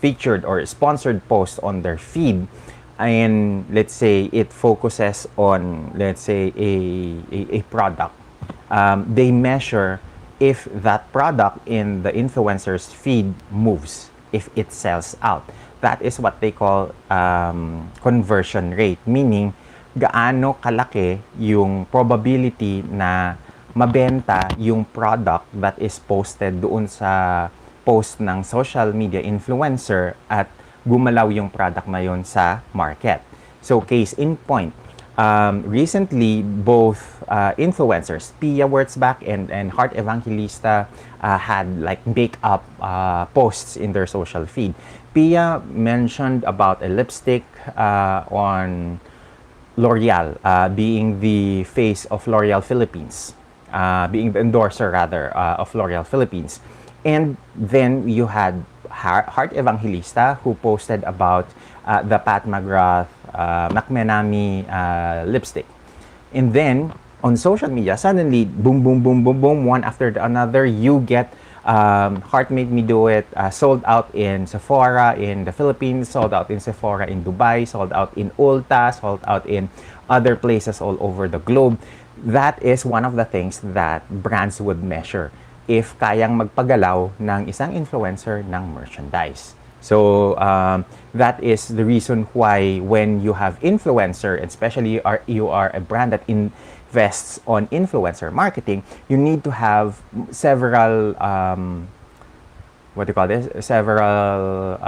featured or sponsored post on their feed, and let's say it focuses on, let's say, a product, they measure if that product in the influencer's feed moves, if it sells out. That is what they call conversion rate, meaning gaano kalaki yung probability na mabenta yung product that is posted doon sa post ng social media influencer at gumalaw yung product na yun sa market. So case in point, recently both influencers, Pia Wordsback and Heart Evangelista, had like makeup posts in their social feed. Pia mentioned about a lipstick on L'Oreal, being the face of L'Oreal Philippines, being the endorser rather of L'Oreal Philippines. And then you had Heart Evangelista, who posted about the Pat McGrath Macmenami lipstick. And then on social media, suddenly boom, one after another, you get Heart Made Me Do It sold out in Sephora in the Philippines, sold out in Sephora in Dubai, sold out in Ulta, sold out in other places all over the globe. That is one of the things that brands would measure if kayang magpagalaw ng isang influencer ng merchandise. So that is the reason why when you have influencer, especially you are a brand that invests on influencer marketing, you need to have several what do you call this? Several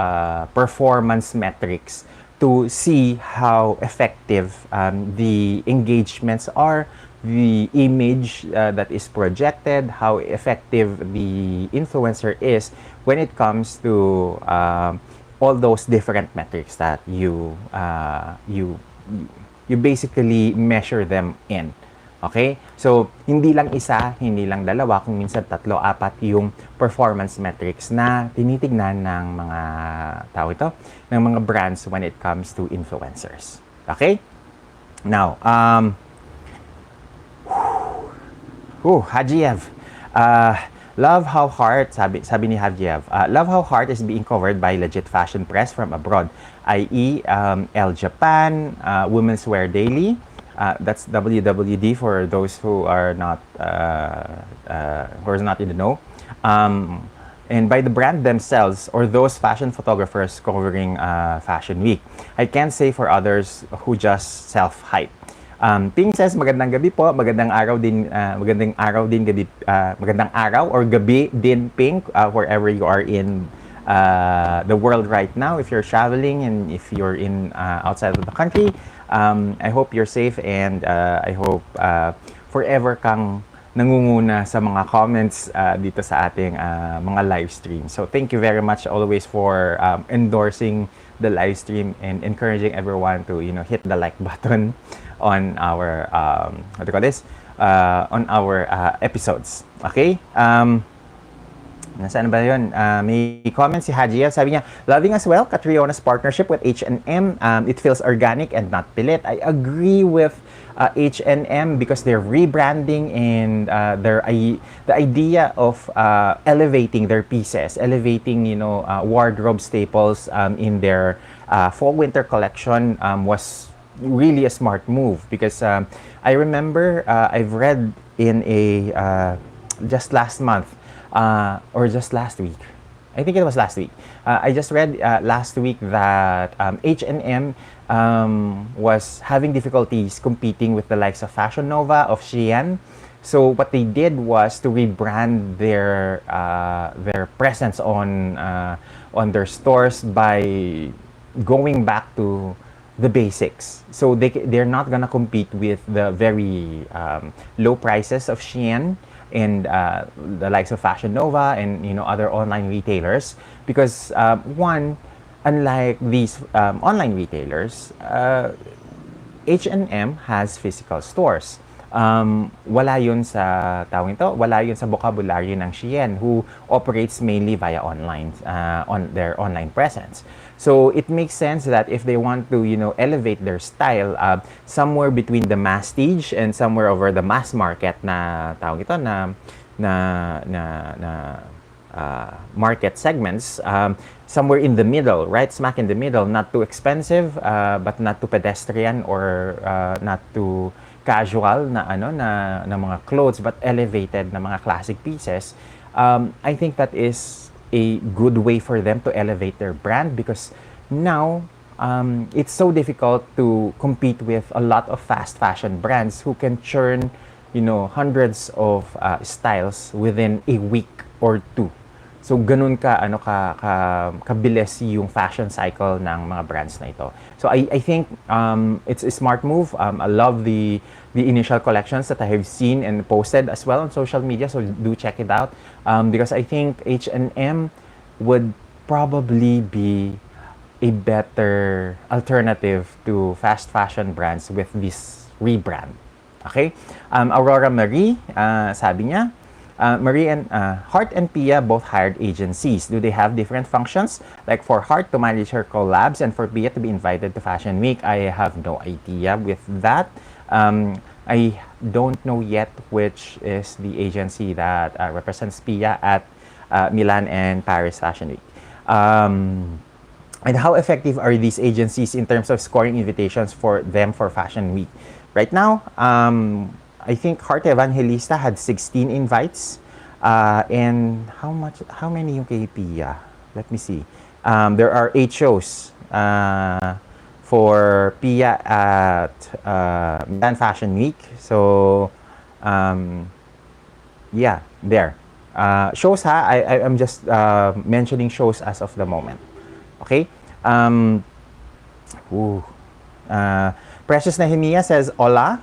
performance metrics to see how effective the engagements are, the image that is projected, how effective the influencer is when it comes to all those different metrics that you basically measure them in. Okay? So, hindi lang isa, hindi lang dalawa, kung minsan tatlo, apat yung performance metrics na tinitignan ng mga tao ito, ng mga brands when it comes to influencers. Okay? Now, Hajiev. Love how Heart, sabi ni Hajiev, love how Heart is being covered by legit fashion press from abroad, i.e. Elle Japan, Women's Wear Daily, that's WWD for those who are not in the know, and by the brand themselves or those fashion photographers covering Fashion Week. I can't say for others who just self-hype. Ping says, magandang gabi po, magandang araw din gabi, magandang araw or gabi din, Ping, wherever you are in the world right now. If you're traveling and if you're in outside of the country, I hope you're safe, and I hope forever kang nangunguna sa mga comments dito sa ating mga live stream. So thank you very much always for endorsing the live stream and encouraging everyone to hit the like button on our what do you call this? On our episodes. Okay? Nasaan ba yun? May comment si Hajia. Sabi niya, loving as well, Catriona's partnership with H&M. It feels organic and not pilit. I agree with H&M because they're rebranding and the idea of elevating their pieces, elevating wardrobe staples in their fall-winter collection was really a smart move because I remember I've read in a just last month or just last week. I think it was last week. I just read last week that H&M was having difficulties competing with the likes of Fashion Nova, of Shein. So what they did was to rebrand their presence on their stores by going back to the basics. So they're not gonna compete with the very low prices of Shein and the likes of Fashion Nova and other online retailers because one, unlike these online retailers, H&M has physical stores. Wala yun sa wala yun sa vocabulary ng Shein, who operates mainly via online on their online presence. So it makes sense that if they want to elevate their style somewhere between the masstige and somewhere over the mass market na market segments, somewhere in the middle, right, smack in the middle, not too expensive but not too pedestrian or not too casual na mga clothes but elevated na mga classic pieces. I think that is a good way for them to elevate their brand because now it's so difficult to compete with a lot of fast fashion brands who can churn hundreds of styles within a week or two. So ganun kabilis yung fashion cycle ng mga brands na ito. So I think it's a smart move. I love the initial collections that I have seen and posted as well on social media. So do check it out because I think H&M would probably be a better alternative to fast fashion brands with this rebrand. Okay? Aurora Marie, sabi niya, Marie and Heart and Pia both hired agencies. Do they have different functions? Like for Heart to manage her collabs and for Pia to be invited to Fashion Week? I have no idea with that. I don't know yet which is the agency that represents Pia at Milan and Paris Fashion Week. And how effective are these agencies in terms of scoring invitations for them for Fashion Week? Right now, I think Heart Evangelista had 16 invites. And how many yung kay Pia? Let me see. There are 8 shows for Pia at Milan Fashion Week. So, yeah, there. Shows ha, I'm just mentioning shows as of the moment. Okay? Precious Nehemiah says, Hola.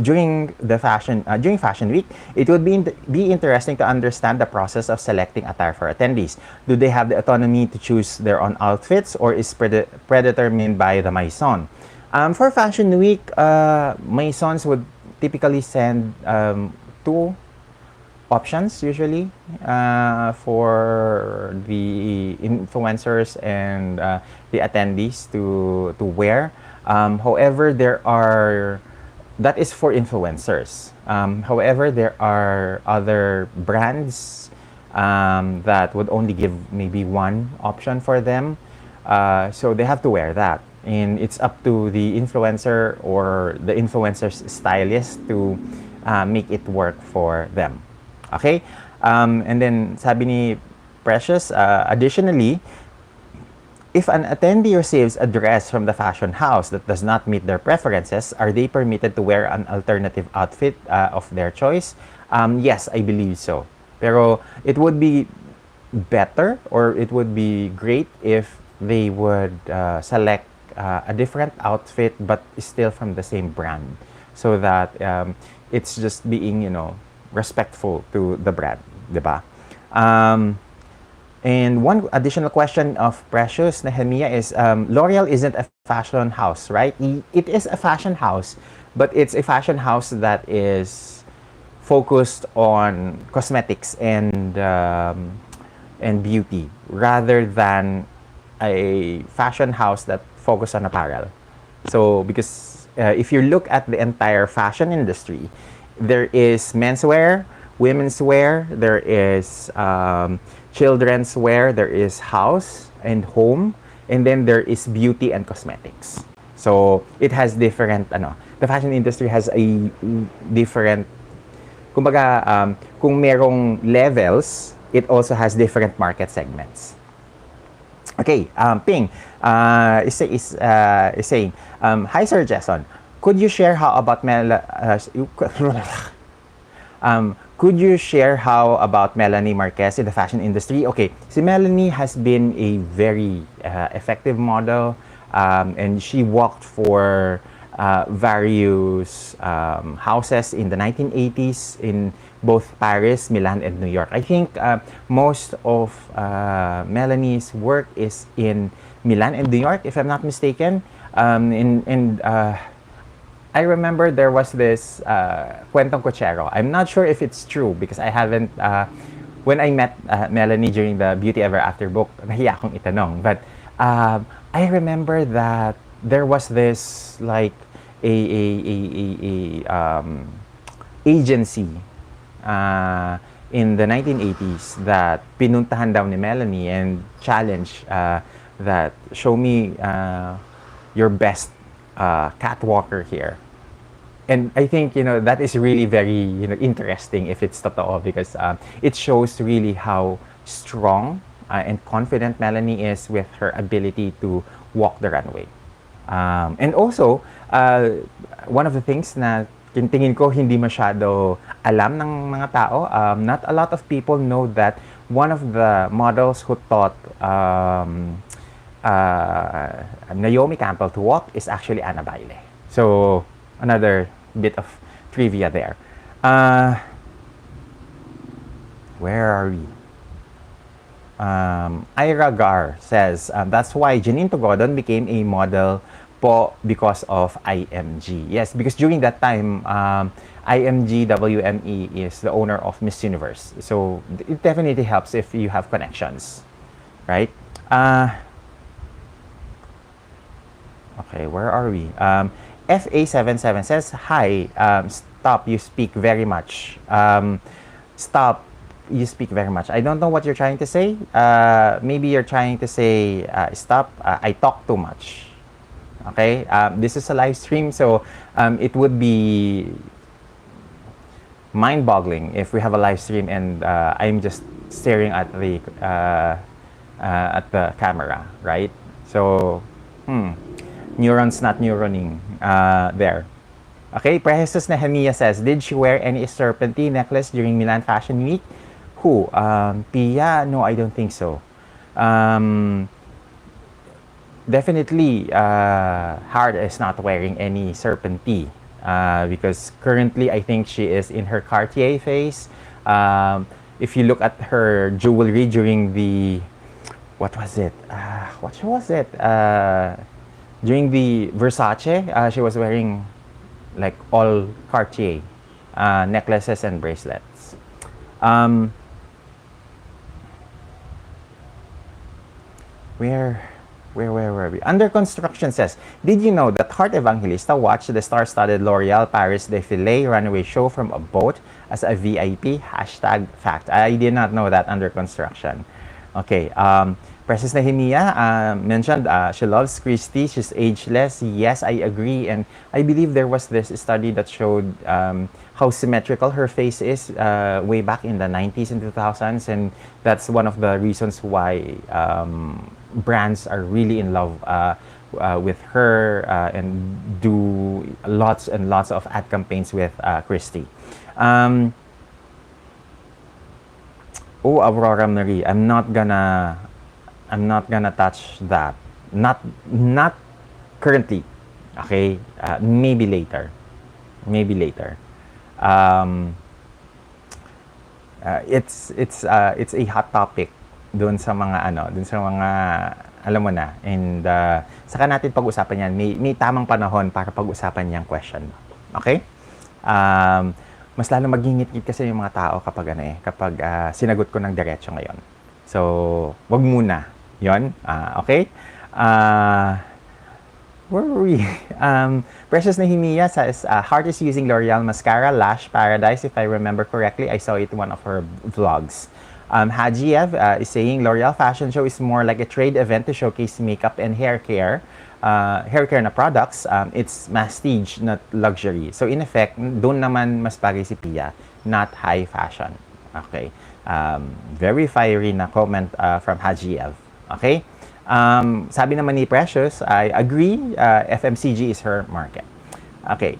During Fashion Week, it would be interesting to understand the process of selecting attire for attendees. Do they have the autonomy to choose their own outfits, or is predetermined by the Maison? For Fashion Week, Maisons would typically send 2 options usually for the influencers and the attendees to wear. However, that is for influencers. However, there are other brands that would only give maybe 1 option for them. So they have to wear that. And it's up to the influencer or the influencer's stylist to make it work for them. Okay? And then sabi ni Precious, additionally, if an attendee receives a dress from the fashion house that does not meet their preferences, are they permitted to wear an alternative outfit of their choice? Yes, I believe so. Pero it would be better, or it would be great if they would select a different outfit but still from the same brand, so that it's just being, respectful to the brand, diba? And one additional question of Precious Nehemiah is, L'Oreal isn't a fashion house, right? It is a fashion house, but it's a fashion house that is focused on cosmetics and beauty, rather than a fashion house that focus on apparel. So, because if you look at the entire fashion industry, there is menswear, women's wear, there is children's wear, there is house and home, and then there is beauty and cosmetics. So it has different, the fashion industry has a different, kumbaga, kung merong levels, it also has different market segments. Okay, Ping is saying, hi Sir Jason, could you share how about could you share how about Melanie Marquez in the fashion industry? Okay, si Melanie has been a very effective model, and she worked for various houses in the 1980s in both Paris, Milan, and New York. I think most of Melanie's work is in Milan and New York, if I'm not mistaken. I remember there was this Kwentong Cochero. I'm not sure if it's true because I haven't, when I met Melanie during the Beauty Ever After book, nahiya akong itanong. But I remember that there was this like agency in the 1980s that pinuntahan daw ni Melanie and challenged that show me your best catwalker here. And I think, that is really very, interesting if it's totoo, because it shows really how strong and confident Melanie is with her ability to walk the runway. And also, one of the things na tingin ko hindi masyado alam ng mga tao, not a lot of people know that one of the models who taught Naomi Campbell to walk is actually Anna Baile. So, another bit of trivia there. Where are we? Ira Gar says, that's why Janine Togodon became a model po because of IMG. Yes, because during that time, IMG WME is the owner of Miss Universe. So, it definitely helps if you have connections, right? Okay, where are we? FA77 says, hi, stop, you speak very much. Stop, you speak very much. I don't know what you're trying to say. Maybe you're trying to say, stop, I talk too much. Okay? This is a live stream, so it would be mind-boggling if we have a live stream and I'm just staring at the camera, right? So, neurons not neuroning there. Okay, Jesus Nehemiah says, did she wear any serpentine necklace during Milan Fashion Week? Who? Pia? No, I don't think so. Definitely, Hard is not wearing any serpentine because currently I think she is in her Cartier phase. If you look at her jewelry during the, what was it? During the Versace, she was wearing like all Cartier necklaces and bracelets. Where were we? Under Construction says, did you know that Heart Evangelista watched the star-studded L'Oreal Paris Défilé runway show from a boat as a VIP? Hashtag fact. I did not know that. Under Construction. Okay. Precious Nehemiah mentioned she loves Christy. She's ageless. Yes, I agree. And I believe there was this study that showed how symmetrical her face is way back in the 90s and 2000s. And that's one of the reasons why brands are really in love with her and do lots and lots of ad campaigns with Christy. Oh, Aurora Marie, I'm not gonna touch that. Not currently. Okay, maybe later. It's a hot topic doon sa mga alam mo na, and saka natin pag-usapan yan. May tamang panahon para pag-usapan yung question. Okay? Mas lalo magingit-ngit kasi yung mga tao kapag sinagot ko ng diretso ngayon. So, wag muna. Yon, okay? Where were we? Precious Nehemiah says, Heart is using L'Oreal Mascara Lash Paradise. If I remember correctly, I saw it in one of her vlogs. Hajiev is saying, L'Oreal Fashion Show is more like a trade event to showcase makeup and hair care na products. It's prestige, not luxury. So in effect, doon naman mas bagay si Pia, not high fashion. Okay. Very fiery na comment from Hajiev. Okay? Sabi naman ni Precious, I agree, FMCG is her market. Okay.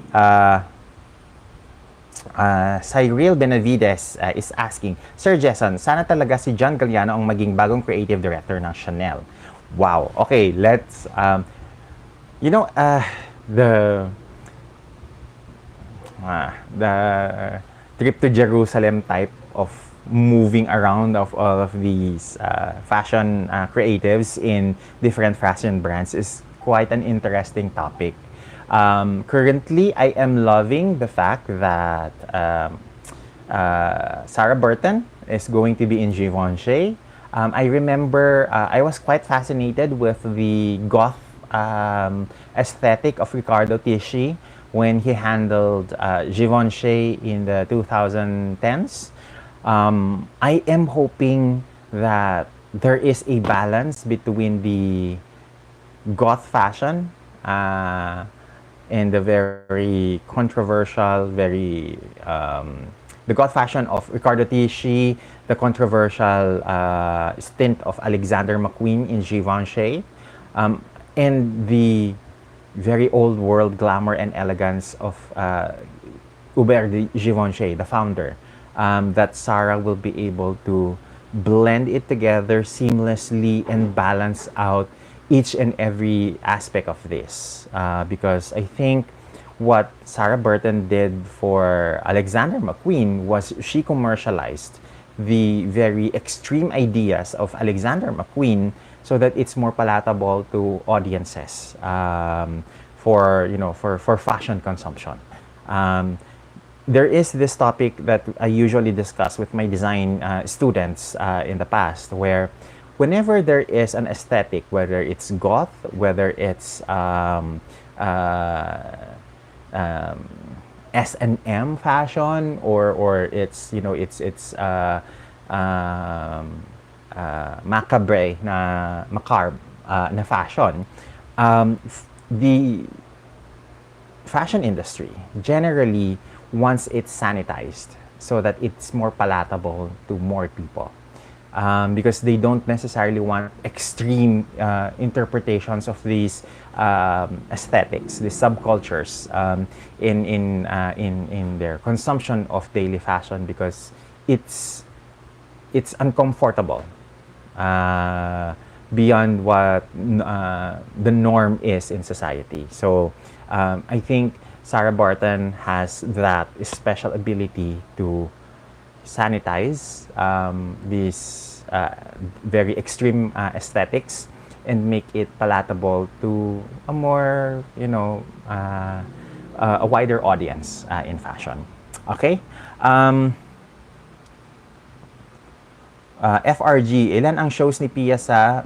Cyril Benavides is asking, Sir Jason, sana talaga si John Galliano ang maging bagong creative director ng Chanel. Wow. Okay, let's the trip to Jerusalem type of moving around of all of these fashion creatives in different fashion brands is quite an interesting topic. Currently, I am loving the fact that Sarah Burton is going to be in Givenchy. I remember I was quite fascinated with the goth aesthetic of Riccardo Tisci when he handled Givenchy in the 2010s. I am hoping that there is a balance between the goth fashion and the very controversial, the goth fashion of Riccardo Tisci, the controversial stint of Alexander McQueen in Givenchy, and the very old world glamour and elegance of Hubert de Givenchy, the founder. That Sarah will be able to blend it together seamlessly and balance out each and every aspect of this. Because I think what Sarah Burton did for Alexander McQueen was she commercialized the very extreme ideas of Alexander McQueen so that it's more palatable to audiences for fashion consumption. There is this topic that I usually discuss with my design students in the past, where whenever there is an aesthetic, whether it's goth, whether it's S&M fashion, or it's macabre na fashion, the fashion industry generally wants it sanitized so that it's more palatable to more people. Because they don't necessarily want extreme interpretations of these aesthetics, these subcultures in their consumption of daily fashion, because it's uncomfortable beyond what the norm is in society. So I think Sarah Barton has that special ability to sanitize these very extreme aesthetics and make it palatable to a more, a wider audience in fashion. Okay? FRG, ilan ang shows ni Pia sa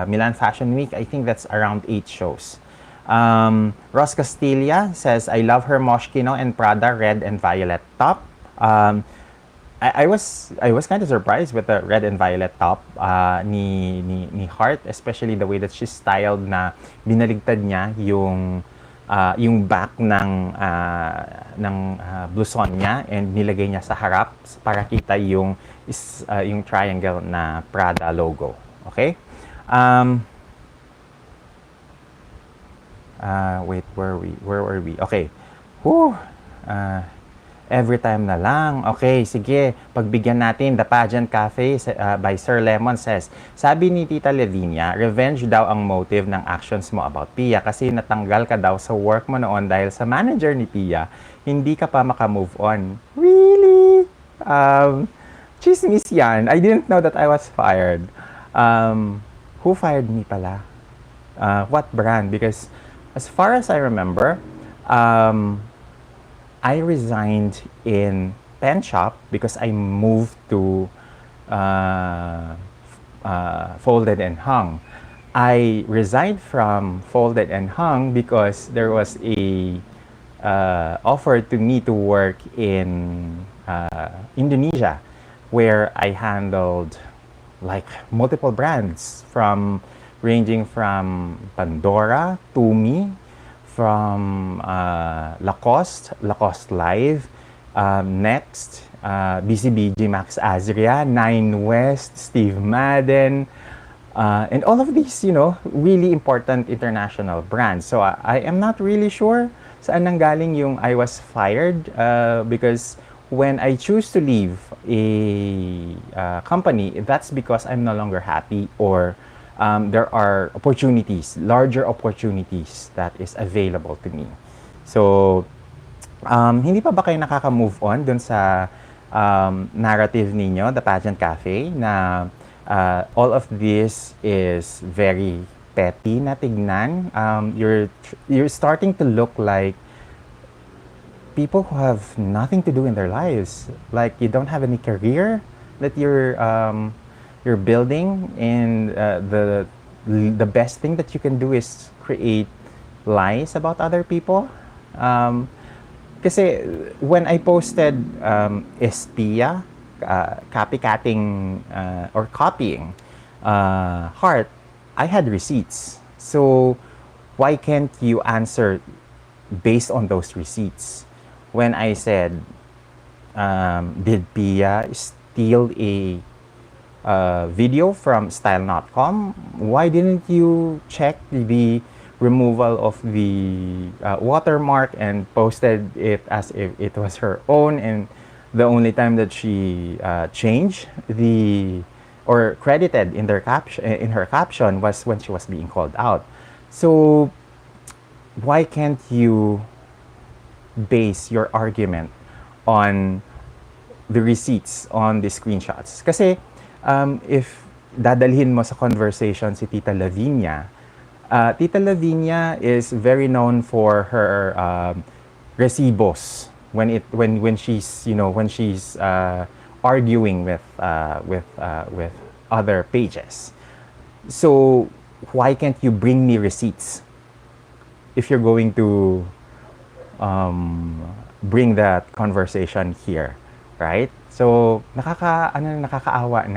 Milan Fashion Week? I think that's around 8 shows. Ross Castilla says, I love her Moschino and Prada red and violet top. I was kind of surprised with the red and violet top ni Hart, especially the way that she styled, na binaligtad niya yung back ng blouson niya and nilagay niya sa harap para kita yung triangle na Prada logo. Okay? Wait, where were we? Okay. Whew. Every time na lang. Okay, sige. Pagbigyan natin. The Pageant Cafe by Sir Lemon says, sabi ni Tita Lavinia, revenge daw ang motive ng actions mo about Pia kasi natanggal ka daw sa work mo noon dahil sa manager ni Pia. Hindi ka pa makamove on. Really? Chismis yan. I didn't know that I was fired. Who fired me pala? What brand? Because as far as I remember, I resigned in Pen Shop because I moved to Folded and Hung. I resigned from Folded and Hung because there was a offer to me to work in Indonesia, where I handled like multiple brands ranging from Pandora, Tumi, from Lacoste Live, Next, BCBG Max Azria, Nine West, Steve Madden, and all of these, really important international brands. So I am not really sure saan nanggaling yung I was fired, because when I choose to leave a company, that's because I'm no longer happy, or there are larger opportunities that is available to me. So, hindi pa ba kayo nakaka-move on dun sa narrative ninyo, The Pageant Cafe, na all of this is very petty na tignan? You're starting to look like people who have nothing to do in their lives. Like, you don't have any career that you're building, and the best thing that you can do is create lies about other people. Kasi when I posted Espia, copycatting or copying Heart, I had receipts. So why can't you answer based on those receipts? When I said, did Pia steal a video from style.com, why didn't you check the removal of the watermark and posted it as if it was her own, and the only time that she changed or credited in her caption was when she was being called out? So why can't you base your argument on the receipts, on the screenshots? Kasi if dadalhin mo sa conversation si Tita Lavinia, Tita Lavinia is very known for her recibos when she's arguing with other pages. So why can't you bring me receipts if you're going to bring that conversation here? right? So, nakakaawa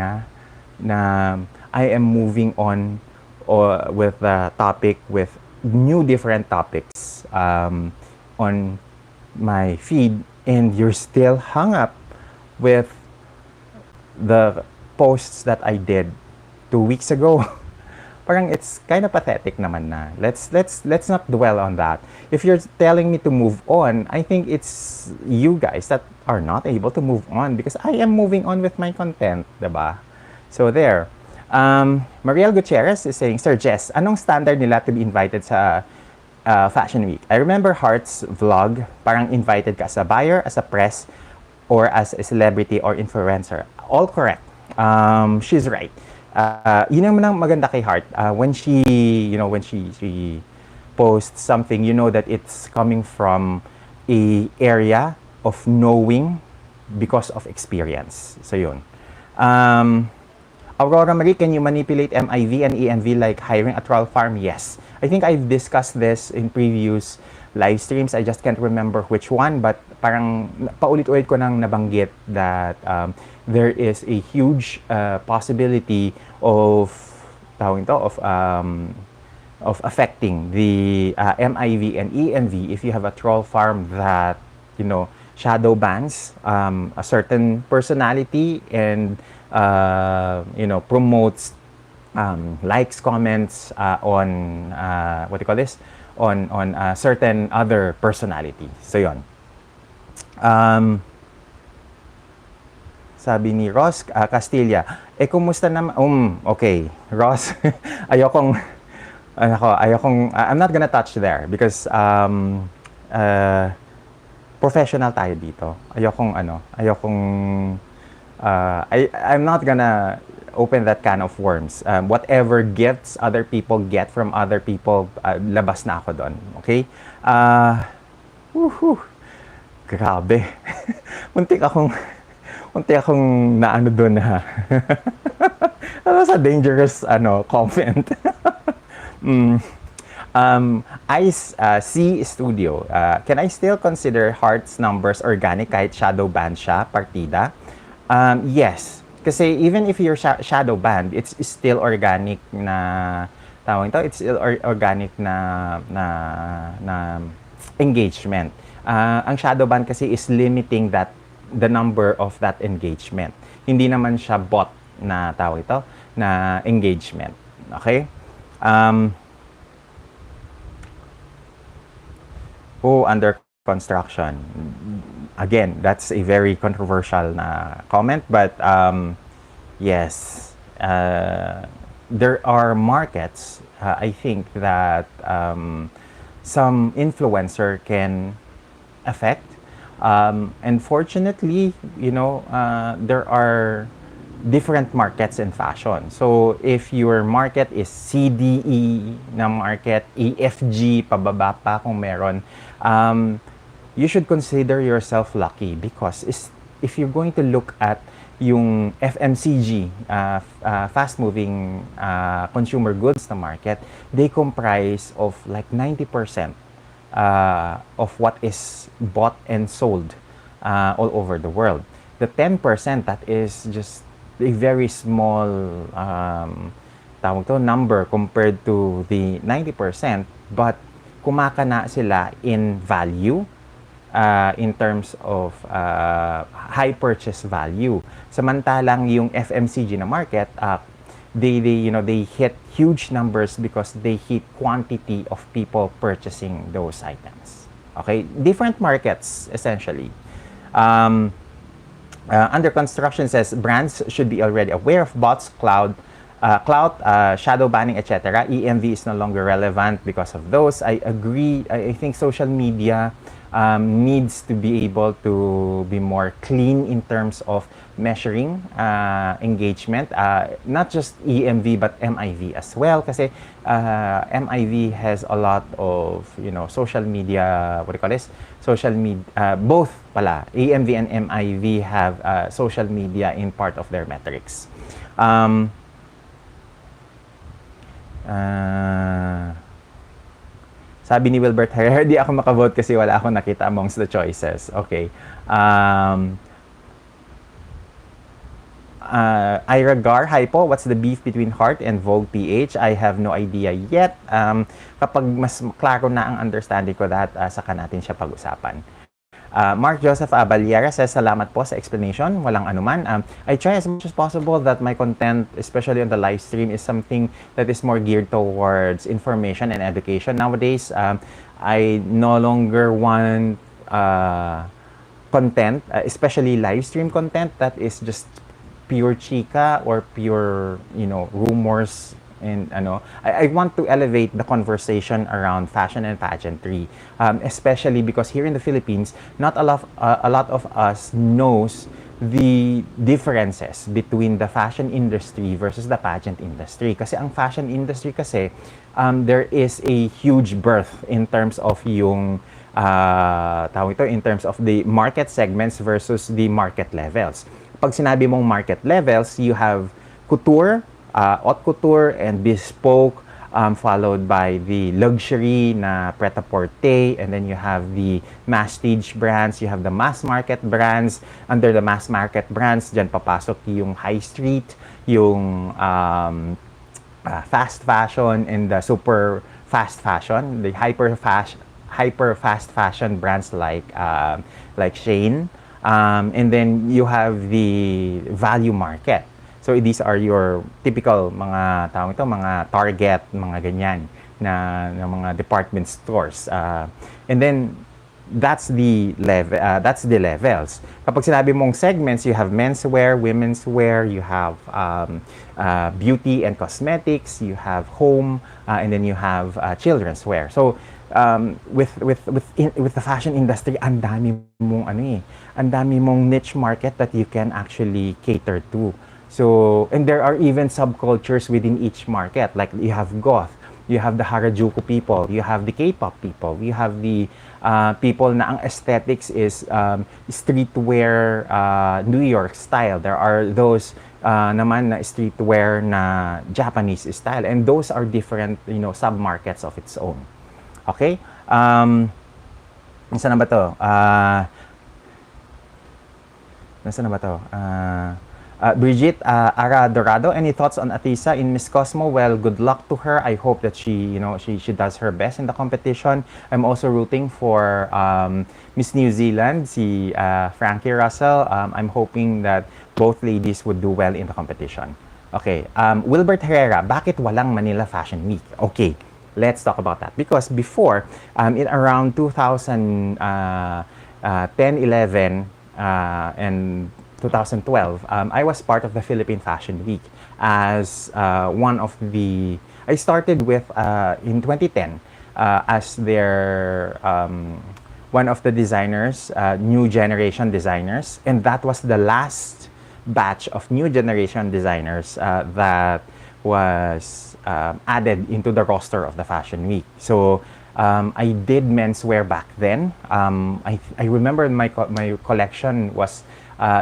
na I am moving on or with the topic with new different topics on my feed, and you're still hung up with the posts that I did 2 weeks ago. Parang it's kind of pathetic naman na. Let's not dwell on that. If you're telling me to move on, I think it's you guys that are not able to move on because I am moving on with my content, diba? So there. Mariel Gutierrez is saying, Sir Jess, anong standard nila to be invited sa Fashion Week? I remember Heart's vlog, parang invited ka as a buyer, as a press, or as a celebrity or influencer. All correct. She's right. Yun ang maganda kay Heart. When she, when she posts something, you know that it's coming from a area of knowing because of experience. So yun. Aurora Marie, can you manipulate MIV and EMV like hiring a troll farm? Yes. I think I've discussed this in previous live streams. I just can't remember which one, but parang paulit-ulit ko nang nabanggit that there is a huge possibility of affecting the MIV and EMV if you have a troll farm that shadow bans a certain personality and promotes likes, comments on what do you call this, on certain other personality. So yon. Sabi ni Ross Castilla, kumusta naman? Okay, Ross, ayokong, I'm not gonna touch there because professional tayo dito. I'm not gonna open that can of worms. Whatever gifts other people get from other people, labas na ako doon. Okay? Grabe. Muntik akong naano doon na. That was a dangerous comment. C Studio. Can I still consider Heart's numbers organic kahit shadow banned siya, partida? Yes. Kasi even if you're shadow banned, it's still organic na tawag ito, it's still organic na engagement. Ang shadow ban kasi is limiting the number of that engagement. Hindi naman siya bot na tawag ito, na engagement. Okay? Under construction. Again, that's a very controversial na comment, but yes, there are markets, I think, that some influencer can affect. Unfortunately, there are different markets in fashion. So if your market is CDE na market, EFG, pababa pa kung meron, you should consider yourself lucky because if you're going to look at yung FMCG, fast-moving consumer goods na market, they comprise of like 90% of what is bought and sold all over the world. The 10% that is just a very small number compared to the 90%, but kumakana sila in value, in terms of high purchase value. Samantalang yung FMCG na market, they hit huge numbers because they hit quantity of people purchasing those items. Okay, different markets essentially. Under construction says brands should be already aware of bots, clout, shadow banning, etc. EMV is no longer relevant because of those. I agree. I think social media needs to be able to be more clean in terms of measuring engagement, not just EMV but MIV as well. Kasi MIV has a lot of social media. What do you call this? Social media. Both pala. EMV and MIV have social media in part of their metrics. Sabi ni Wilbert Herrera, di ako makavote kasi wala akong nakita amongst the choices. Okay. Ira Gar, hi po, what's the beef between Heart and Vogue PH? I have no idea yet. Kapag mas klaro na ang understanding ko that, saka natin siya pag-usapan. Mark Joseph Abaliera says, salamat po sa explanation. Walang anuman. I try as much as possible that my content, especially on the live stream, is something that is more geared towards information and education. Nowadays, I no longer want content, especially live stream content, that is just pure chika or pure, rumors. And I want to elevate the conversation around fashion and pageantry, especially because here in the Philippines, not a lot of us knows the differences between the fashion industry versus the pageant industry. Kasi ang fashion industry kasi, there is a huge birth in terms of yung in terms of the market segments versus the market levels. Pag sinabi mong market levels, you have couture, haute couture and bespoke, followed by the luxury na pret-a-porter, and then you have the masstige brands, you have the mass market brands. Under the mass market brands, dyan papasok yung high street, yung fast fashion, and the super fast fashion, the hyper fast fashion brands like Shein, and then you have the value market. So these are your typical mga mga Target, mga ganyan na mga department stores. And then that's the levels. Kapag sinabi mong segments, you have menswear, women's wear, you have beauty and cosmetics, you have home, and then you have children's wear. So with the fashion industry, ang dami mong niche market that you can actually cater to. So, and there are even subcultures within each market. Like you have goth, you have the Harajuku people, you have the K-pop people, you have the people na ang aesthetics is streetwear, New York style. There are those naman na streetwear na Japanese style, and those are different, sub-markets of its own. Okay? Nasaan na ba to? Brigitte Ara Dorado, any thoughts on Atisa in Miss Cosmo? Well, good luck to her. I hope that she does her best in the competition. I'm also rooting for Miss New Zealand, si Frankie Russell. I'm hoping that both ladies would do well in the competition. Okay, Wilbert Herrera, bakit walang Manila Fashion Week? Okay, let's talk about that. Because before, in around 2010, 11, and 2012, I was part of the Philippine Fashion Week as one of the... I started with, in 2010, as their... one of the designers, new generation designers, and that was the last batch of new generation designers that was added into the roster of the Fashion Week. So I did menswear back then. I remember my collection was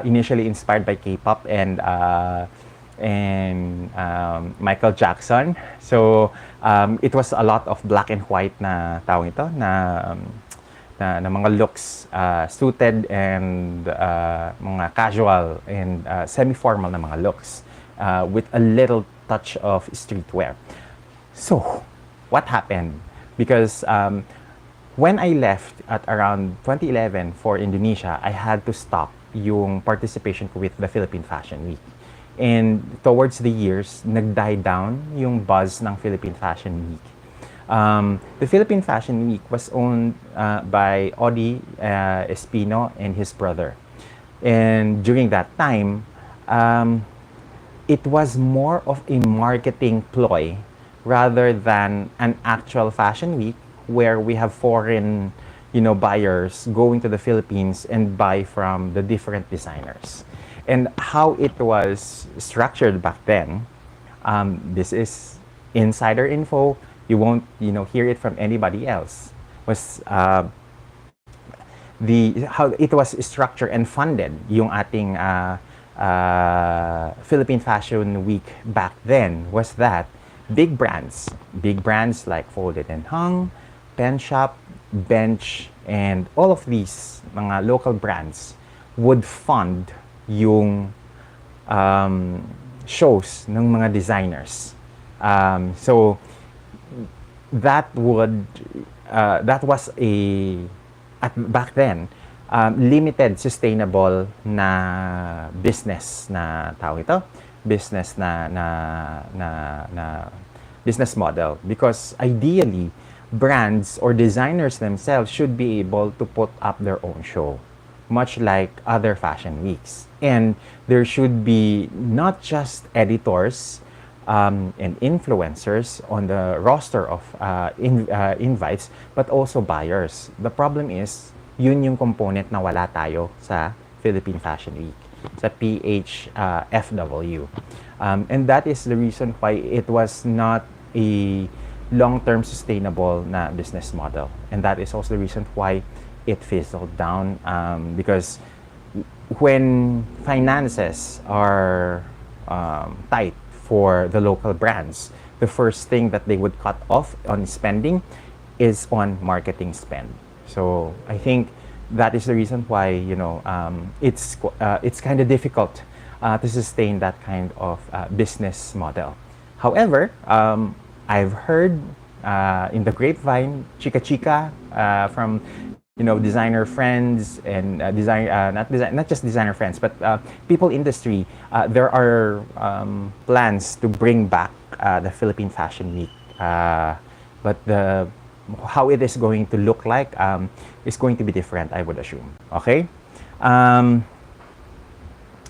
initially inspired by K-pop and Michael Jackson. So it was a lot of black and white na tawag ito na mga looks, suited and mga casual and semi-formal na mga looks with a little touch of streetwear. So what happened? Because when I left at around 2011 for Indonesia, I had to stop yung participation ko with the Philippine Fashion Week. And towards the years, nag-die down yung buzz ng Philippine Fashion Week. The Philippine Fashion Week was owned by Odi Espino and his brother. And during that time, it was more of a marketing ploy rather than an actual fashion week where we have foreign buyers going to the Philippines and buy from the different designers. And how it was structured back then, this is insider info, you won't hear it from anybody else, was how it was structured and funded yung ating Philippine Fashion Week back then was that big brands like Folded and Hung, Pen Shop, Bench, and all of these mga local brands would fund yung um, shows ng mga designers. So that would that was a at back then limited sustainable na business na tawag ito, business na business model, because ideally brands or designers themselves should be able to put up their own show, much like other fashion weeks. And there should be not just editors and influencers on the roster of invites, but also buyers. The problem is, yun yung component na wala tayo sa Philippine Fashion Week, sa PHFW. And that is the reason why it was not a long-term sustainable na business model. And that is also the reason why it fizzled down, because when finances are tight for the local brands, the first thing that they would cut off on spending is on marketing spend. So I think that is the reason why, you know, it's kind of difficult to sustain that kind of business model. However, I've heard in the grapevine, chika from, you know, designer friends and not just designer friends, but people industry. There are plans to bring back the Philippine Fashion Week, but how it is going to look like is going to be different, I would assume. Okay.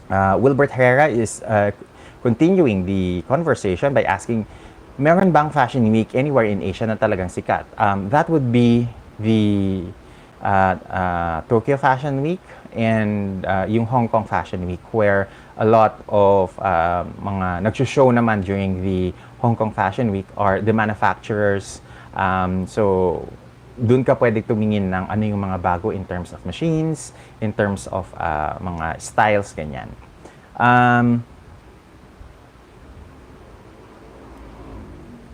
Wilbert Herrera is continuing the conversation by asking, meron bang Fashion Week anywhere in Asia na talagang sikat? That would be the Tokyo Fashion Week and yung Hong Kong Fashion Week, where a lot of mga nagsushow naman during the Hong Kong Fashion Week are the manufacturers. So dun ka pwede tumingin ng ano yung mga bago in terms of machines, in terms of mga styles, ganyan.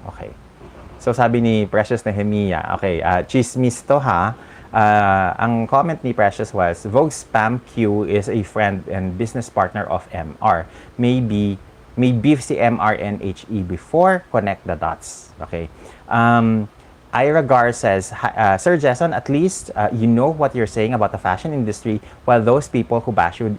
Okay. So sabi ni Precious Nehemia, okay, chismis to ha. Ang comment ni Precious was, Vogue Spam Q is a friend and business partner of MR. May beef si MR and HE before, connect the dots. Okay. Ira Gar says, Sir Jason, at least you know what you're saying about the fashion industry, while those people who bash you,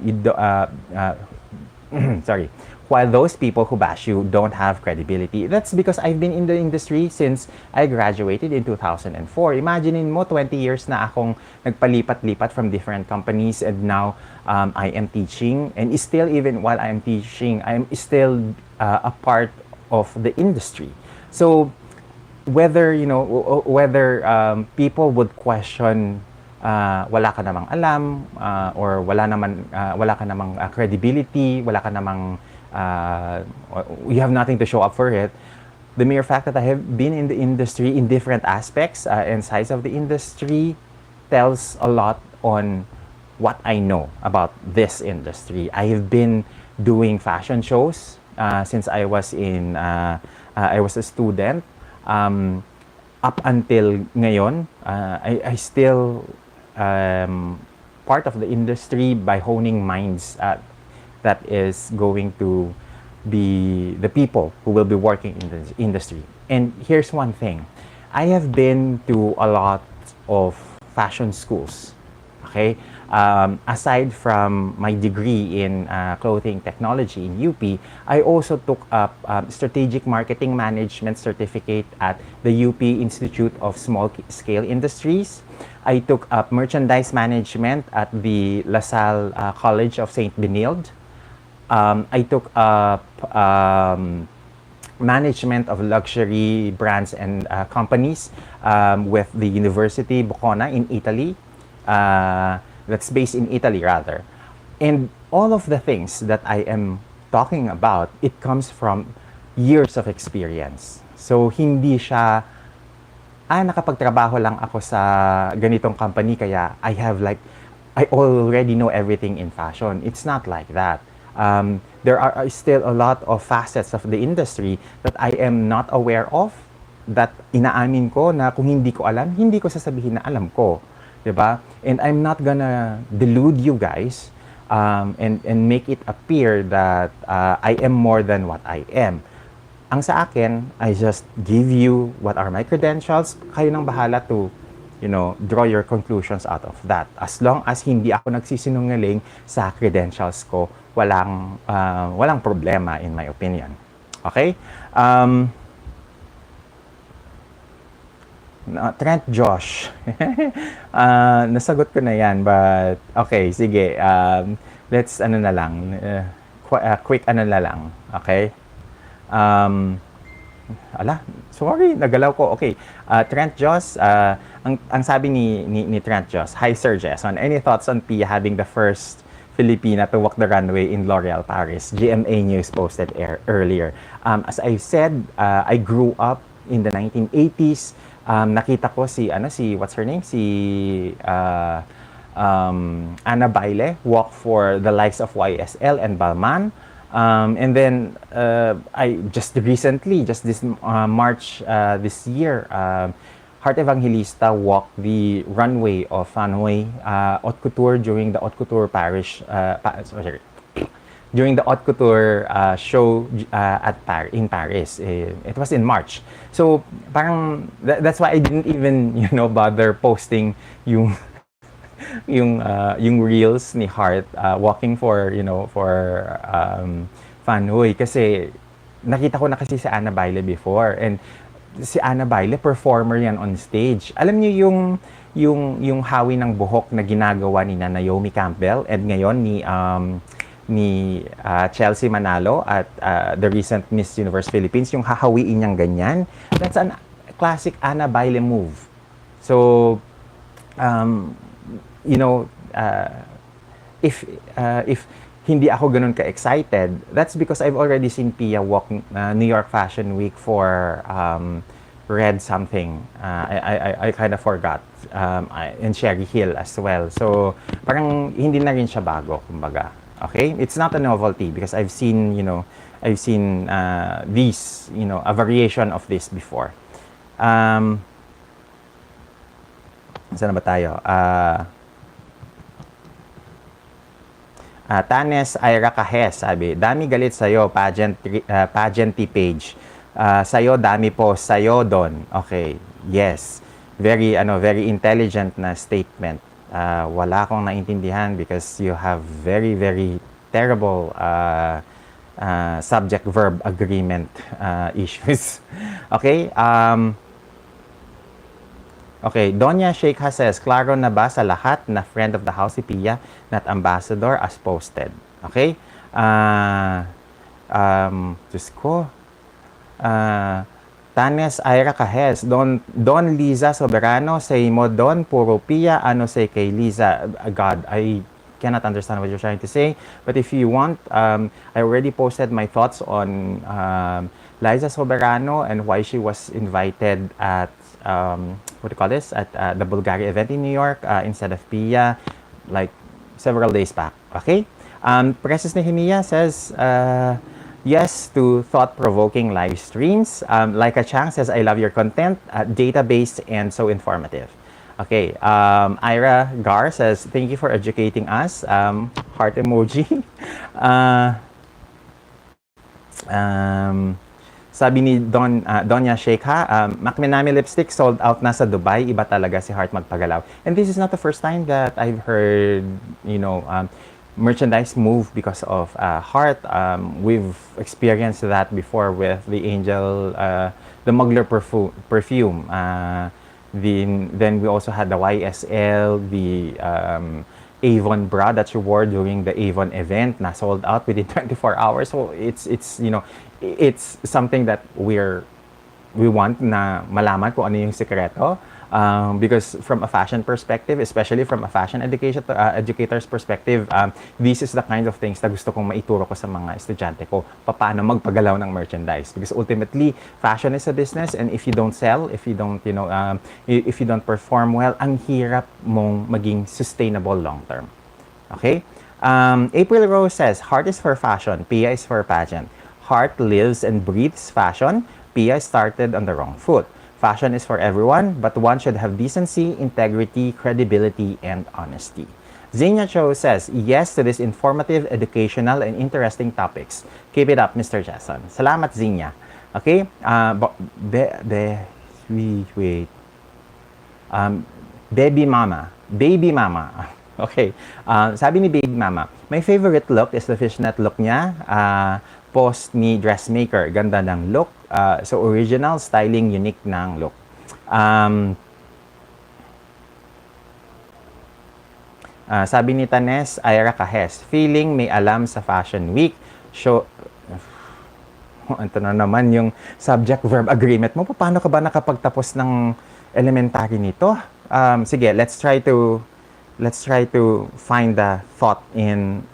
sorry, while those people who bash you don't have credibility. That's because I've been in the industry since I graduated in 2004. Imagine mo, 20 years na akong nagpalipat-lipat from different companies, and now I am teaching, and still, even while I am teaching, I'm still a part of the industry. So whether, you know, whether people would question wala ka namang alam, or wala ka namang credibility, wala ka namang you have nothing to show up for it, the mere fact that I have been in the industry in different aspects and sides of the industry tells a lot on what I know about this industry. I have been doing fashion shows since I was I was a student. Up until ngayon, I still part of the industry by honing minds that is going to be the people who will be working in the industry. And here's one thing. I have been to a lot of fashion schools. Okay? Aside from my degree in clothing technology in UP, I also took up strategic marketing management certificate at the UP Institute of Small Scale Industries. I took up merchandise management at the LaSalle College of St. Benilde. I took up management of luxury brands and companies with the University Boccona in Italy. That's based in Italy, rather. And all of the things that I am talking about, it comes from years of experience. So hindi siya, nakapagtrabaho lang ako sa ganitong company kaya I already know everything in fashion. It's not like that. There are still a lot of facets of the industry that I am not aware of, that inaamin ko na kung hindi ko alam, hindi ko sasabihin na alam ko. Diba? And I'm not gonna delude you guys and make it appear that I am more than what I am. Ang sa akin, I just give you what are my credentials. Kayo nang bahala to, draw your conclusions out of that. As long as hindi ako nagsisinungaling sa credentials ko, walang problema in my opinion. Okay? Trent Josh. Nasagot ko na yan, but okay, sige. Let's quick na lang. Okay? Sorry, nagalaw ko. Okay. Trent Josh, ang sabi ni Trent Josh, "Hi Sir Jason, any thoughts on Pia having the first Filipina to walk the runway in L'Oreal Paris?" GMA News posted earlier. As I said, I grew up in the 1980s. Nakita ko what's her name? Anna Baile walk for the likes of YSL and Balmain. And then I just recently, just this March this year, Heart Evangelista walked the runway of Hanoi Haute Couture during the Haute Couture during the Haute Couture show in Paris. It was in March. So parang that's why I didn't even bother posting yung reels ni Heart walking for Hanoi, kasi nakita ko na kasi si Anna Baile before, and si Anna Baile performer yan on stage. Alam niyo yung hawi ng buhok na ginagawa ni Naomi Campbell and ngayon ni Chelsea Manalo at the recent Miss Universe Philippines, yung hahawiin niyang ganyan. That's a classic Anna Baile move. So, if hindi ako ganun ka-excited, that's because I've already seen Pia walk New York Fashion Week for Red something. I kind of forgot. And Cherry Hill as well. So, parang hindi na rin siya bago, kumbaga. Okay? It's not a novelty because I've seen these, a variation of this before. Saan na ba tayo? Tanes Ira Kahes, sabi, "Dami galit sa'yo, pageantry page. Sa'yo, dami po, sa'yo don." Okay, yes. Very intelligent na statement. Wala akong naintindihan because you have very, very terrible subject-verb agreement issues. Okay? Okay, Donya Sheikha says, "Klaro na ba sa lahat na friend of the house si Pia, not ambassador as posted?" Okay? Diyos ko. Tanes Ira Kahes, Don Liza Soberano, say mo Don, puro Pia, ano say kay Liza? God, I cannot understand what you're trying to say. But if you want, I already posted my thoughts on Liza Soberano and why she was invited at at the Bulgaria event in New York instead of Pia, like several days back. Okay? Precious Nehemiah says, yes to thought-provoking live streams. Laika Chang says, "I love your content, data-based and so informative." Okay. Ira Gar says, "Thank you for educating us." Heart emoji. Sabi ni Donya Sheikha, "Macminami lipstick sold out na sa Dubai. Iba talaga si Heart magpagalaw." And this is not the first time that I've heard, merchandise move because of Heart. We've experienced that before with the Angel, the Mugler perfume. Then we also had the YSL, the Avon bra that you wore during the Avon event na sold out within 24 hours. So it's something that we want na malaman kung ano yung sikreto, because from a fashion perspective, especially from a fashion educator's perspective, this is the kind of things na gusto kong maituro ko sa mga estudyante ko, paano magpagalaw ng merchandise, because ultimately fashion is a business, and if you don't sell, if you don't perform well, ang hirap mong maging sustainable long term. Okay? April Rose says, "Heart is for fashion, Pia is for pageant. Heart lives and breathes fashion. Pia started on the wrong foot. Fashion is for everyone, but one should have decency, integrity, credibility, and honesty." Xenia Cho says, yes to this informative, educational, and interesting topics. Keep it up, Mr. Jason. Salamat, Xenia. Okay? Wait. Baby Mama. Baby Mama. Okay. Sabi ni Baby Mama, my favorite look is the fishnet look niya. Post ni dressmaker. Ganda ng look. So, original, styling, unique ng look. Sabi ni Tanes, Ira Cahes, feeling may alam sa Fashion Week. Show, ito na naman yung subject-verb agreement mo. Paano ka ba nakapagtapos ng elementary nito? Sige, let's try to find the thought in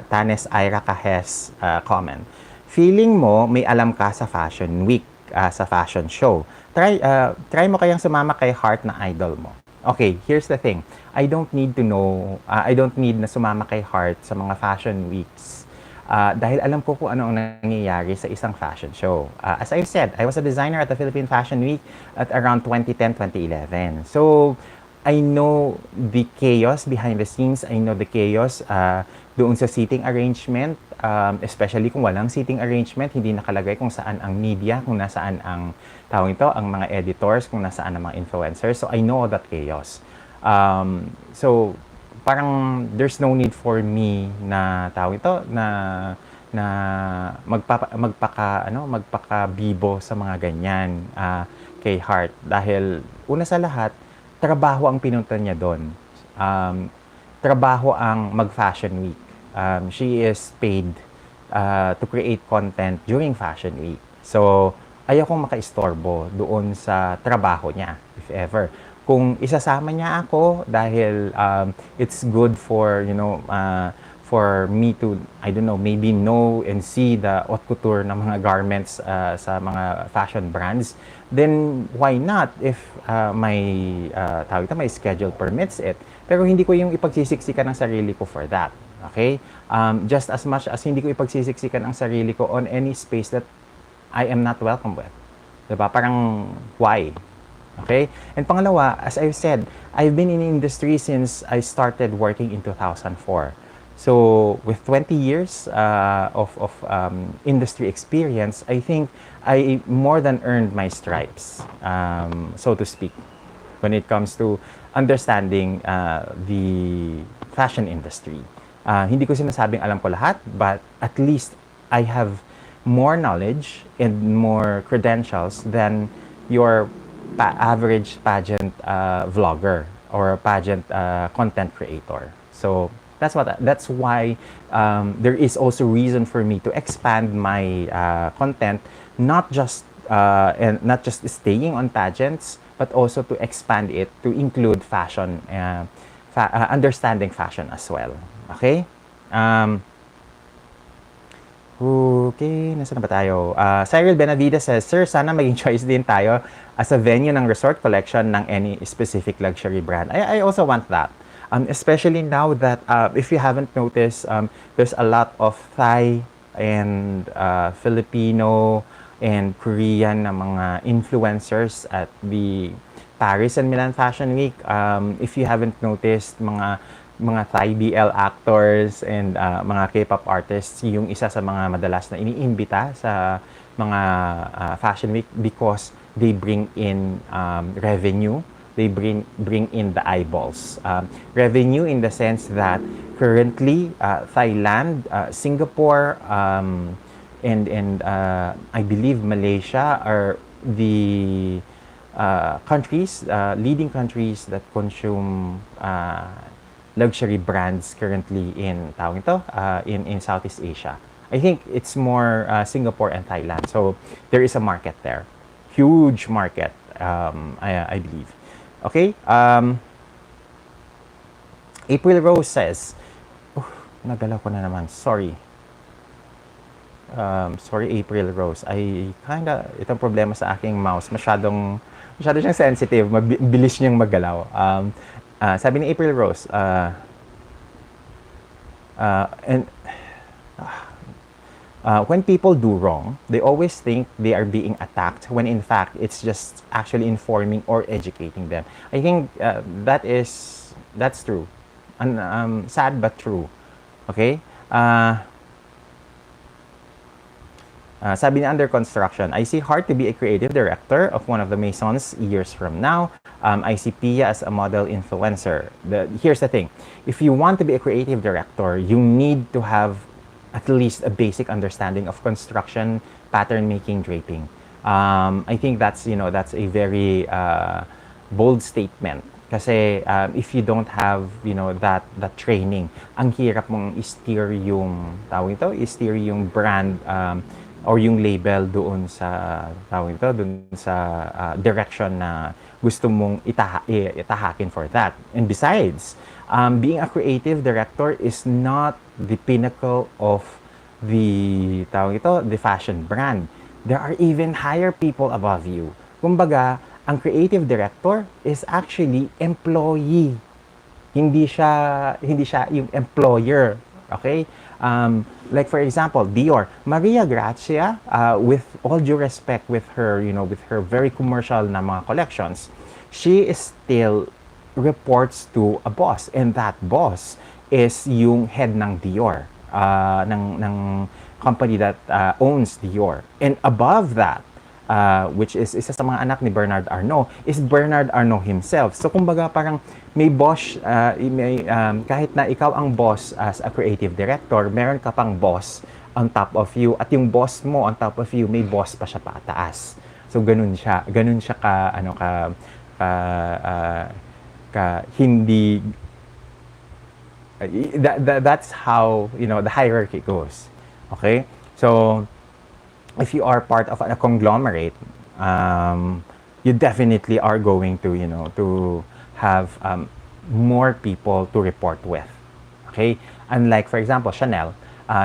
Tanes Ira Cahes comment. Feeling mo may alam ka sa Fashion Week, sa fashion show. Try mo kayang sumama kay Heart na idol mo. Okay, here's the thing. I don't need na sumama kay Heart sa mga fashion weeks. Dahil alam ko kung ano ang nangyayari sa isang fashion show. As I said, I was a designer at the Philippine Fashion Week at around 2010, 2011. So, I know the chaos behind the scenes. I know the chaos doon sa seating arrangement. Especially kung walang seating arrangement, hindi nakalagay kung saan ang media, kung nasaan ang tawag ito, ang mga editors, kung nasaan ang mga influencers. So, I know that chaos. So, parang there's no need for me na tawag ito, na magpaka-bibo sa mga ganyan kay Heart. Dahil, una sa lahat, trabaho ang pinunta niya doon. Trabaho ang mag-Fashion Week. She is paid to create content during Fashion Week. So, ayaw kong makaistorbo doon sa trabaho niya, if ever. Kung isasama niya ako dahil it's good for, for me to, I don't know, maybe know and see the haute couture ng mga garments sa mga fashion brands, then why not if my schedule permits it. Pero hindi ko yung ipagsisiksikan ng sarili ko for that. Okay? Just as much as hindi ko ipagsisiksikan ang sarili ko on any space that I am not welcome with. Diba? Parang, why? Okay? And pangalawa, as I've said, I've been in the industry since I started working in 2004. So, with 20 years of industry experience, I think I more than earned my stripes, so to speak, when it comes to understanding the fashion industry. Hindi ko sinasabing alam ko lahat, but at least I have more knowledge and more credentials than your average pageant vlogger or pageant content creator. So that's why there is also reason for me to expand my content, not just staying on pageants, but also to expand it to include fashion, understanding fashion as well. Okay? Okay, nasa na ba tayo? Cyril Benavides says, Sir, sana maging choice din tayo as a venue ng resort collection ng any specific luxury brand. I also want that. Especially now that, if you haven't noticed, there's a lot of Thai and Filipino and Korean na mga influencers at the Paris and Milan Fashion Week. If you haven't noticed, mga Thai BL actors and mga K-pop artists yung isa sa mga madalas na iniimbita sa mga Fashion Week because they bring in revenue, they bring in the eyeballs. Revenue in the sense that currently Thailand, Singapore, and I believe Malaysia are the leading countries that consume luxury brands currently in in Southeast Asia. I think it's more Singapore and Thailand. So there is a market there, huge market, I believe. Okay. April Rose says, nagalaw ko na naman. Sorry. Sorry, April Rose. Itong problema sa aking mouse, masyado siyang sensitive, mabilis niyang maggalaw. Sabi ni April Rose, when people do wrong, they always think they are being attacked when in fact it's just actually informing or educating them. I think that's true. sad but true. Okay? Sabi ni Under Construction, I see Hart to be a creative director of one of the Masons years from now. I see Pia as a model influencer. Here's the thing. If you want to be a creative director, you need to have at least a basic understanding of construction, pattern making, draping. I think that's, that's a very bold statement. Kasi if you don't have, that training, ang hirap mong i-steer yung, i-steer yung brand or yung label doon sa, doon sa direction na gusto mong itahakin for that. And besides, being a creative director is not the pinnacle of the, the fashion brand. There are even higher people above you. Kumbaga, ang creative director is actually employee. Hindi siya yung employer. Okay? Like for example, Dior, Maria Grazia, with all due respect with her, with her very commercial na mga collections, she still reports to a boss, and that boss is yung head ng Dior, ng company that owns Dior. And above that, which is isa sa mga anak ni Bernard Arnault, is Bernard Arnault himself. So kumbaga parang may boss, kahit na ikaw ang boss as a creative director, meron ka pang boss on top of you, at yung boss mo on top of you, may boss pa siya pataas. So ganun siya hindi, that's how, the hierarchy goes. Okay? So if you are part of a conglomerate, you definitely are going to, to have more people to report with. Okay? Unlike, for example, Chanel.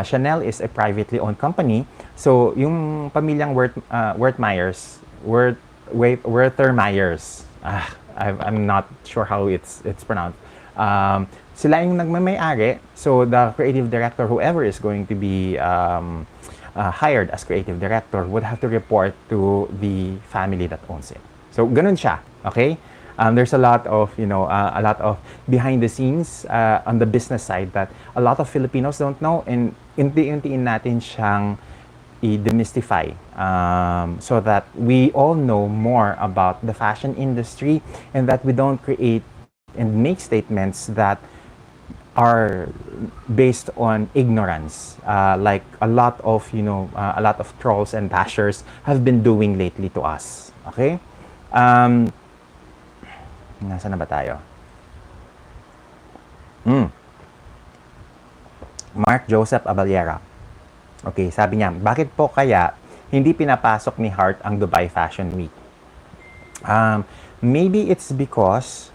Chanel is a privately owned company. So, yung pamilyang Werther-Myers, I'm not sure how it's pronounced. Sila yung nagmamay-ari. So, the creative director, whoever is going to be hired as creative director, would have to report to the family that owns it. So, ganun siya. Okay? There's a lot of, a lot of behind the scenes on the business side that a lot of Filipinos don't know, and unti-untiin natin siyang i-demystify so that we all know more about the fashion industry, and that we don't create and make statements that are based on ignorance, like a lot of, a lot of trolls and bashers have been doing lately to us. Okay? Nasaan na ba tayo? Mark Joseph Aballera. Okay, sabi niya, bakit po kaya hindi pinapasok ni Hart ang Dubai Fashion Week? Maybe it's because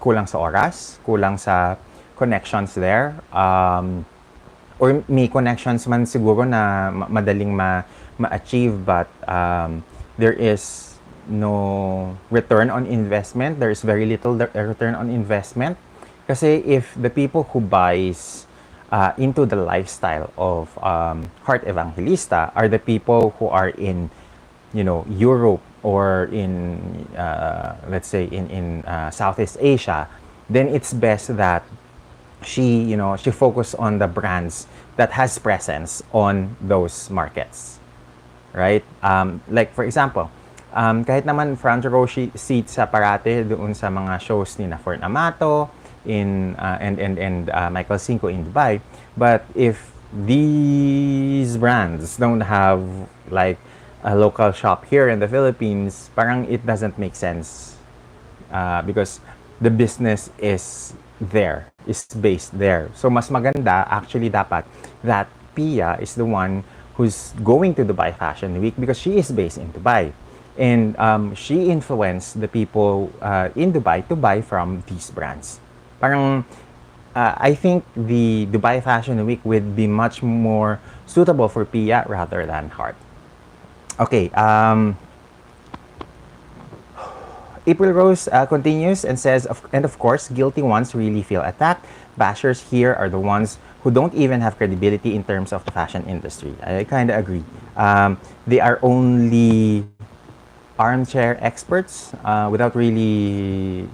kulang sa oras, kulang sa connections there, or may connections man siguro na madaling ma-achieve, but there is no return on investment. There is very little return on investment. Kasi if the people who buys into the lifestyle of Hart Evangelista are the people who are in, Europe, or in, let's say, in Southeast Asia, then it's best that she focus on the brands that has presence on those markets, right? Like for example, kahit naman front row seat sa parate doon sa mga shows ni na Fort Amato and Michael Cinco in Dubai, but if these brands don't have like a local shop here in the Philippines, parang it doesn't make sense, because the business is based there. So mas maganda actually dapat that Pia is the one who's going to Dubai Fashion Week, because she is based in Dubai. And she influenced the people in Dubai to buy from these brands. Parang, I think the Dubai Fashion Week would be much more suitable for Pia rather than Hart. Okay. April Rose continues and says, and of course, guilty ones really feel attacked. Bashers here are the ones who don't even have credibility in terms of the fashion industry. I kind of agree. They are only armchair experts without really,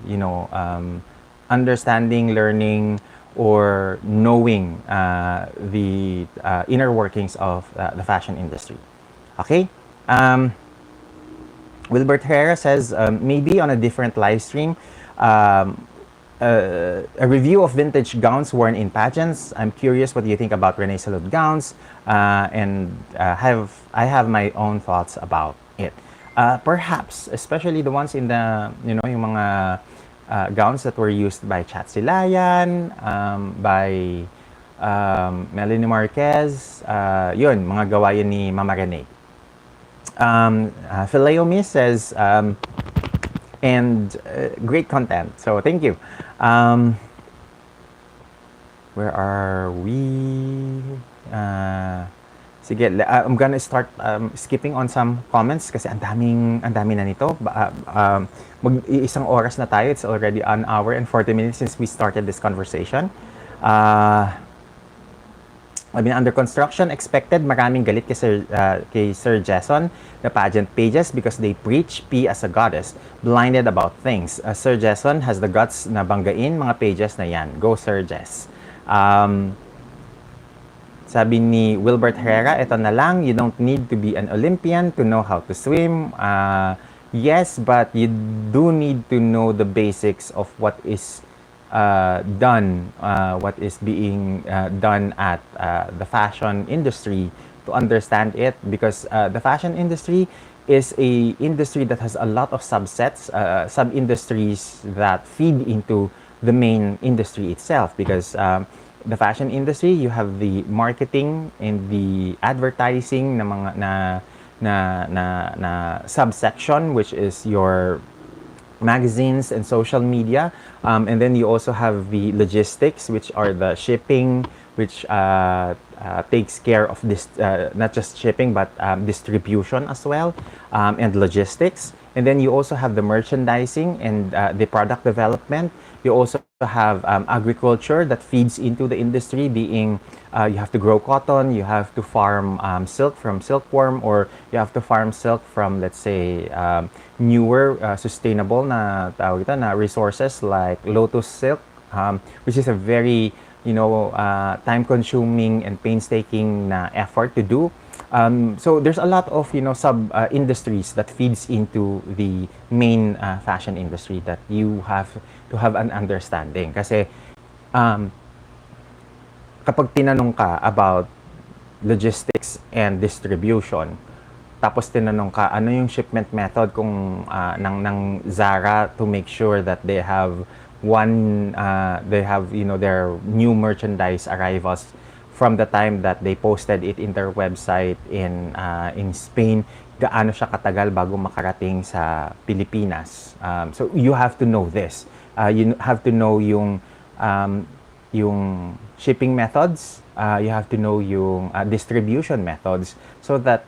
understanding, learning, or knowing the inner workings of the fashion industry. Okay? Wilbert Herrera says, maybe on a different live stream, a review of vintage gowns worn in pageants. I'm curious what you think about Renee Salud gowns, and I have my own thoughts about it. Perhaps, especially the ones in the, yung mga gowns that were used by Chatsilayan, by Melanie Marquez, yun, mga gawain ni Mama Renee. Phileomi says, and great content. So thank you. Where are we? Sige, I'm gonna start skipping on some comments kasi ang dami na nito. Mag-iisang oras na tayo. It's already an hour and 40 minutes since we started this conversation. Under construction, expected maraming galit kay Sir Jason na pageant pages because they preach P as a goddess, blinded about things. Sir Jason has the guts na banggain mga pages na yan. Go Sir Jess. Sabi ni Wilbert Herrera, ito na lang, you don't need to be an Olympian to know how to swim. Yes, but you do need to know the basics of what is done, what is being done at the fashion industry to understand it, because the fashion industry is a industry that has a lot of subsets, sub-industries that feed into the main industry itself, because the fashion industry, you have the marketing and the advertising na mga na subsection, which is your magazines and social media, and then you also have the logistics, which are the shipping, which takes care of this, not just shipping but distribution as well, and logistics. And then you also have the merchandising and the product development. You also have agriculture that feeds into the industry, being you have to grow cotton, you have to farm silk from silkworm, or you have to farm silk from, let's say, newer sustainable na tawag ito, na resources like lotus silk, which is a very time-consuming and painstaking na effort to do. So there's a lot of sub-industries that feeds into the main fashion industry that you have to have an understanding. Kasi kapag tinanong ka about logistics and distribution, tapos tinanong ka ano yung shipment method kung ng Zara to make sure that they have their new merchandise arrivals from the time that they posted it in their website in Spain, gaano siya katagal bago makarating sa Pilipinas. So you have to know this. You have to know yung shipping methods, you have to know yung distribution methods, so that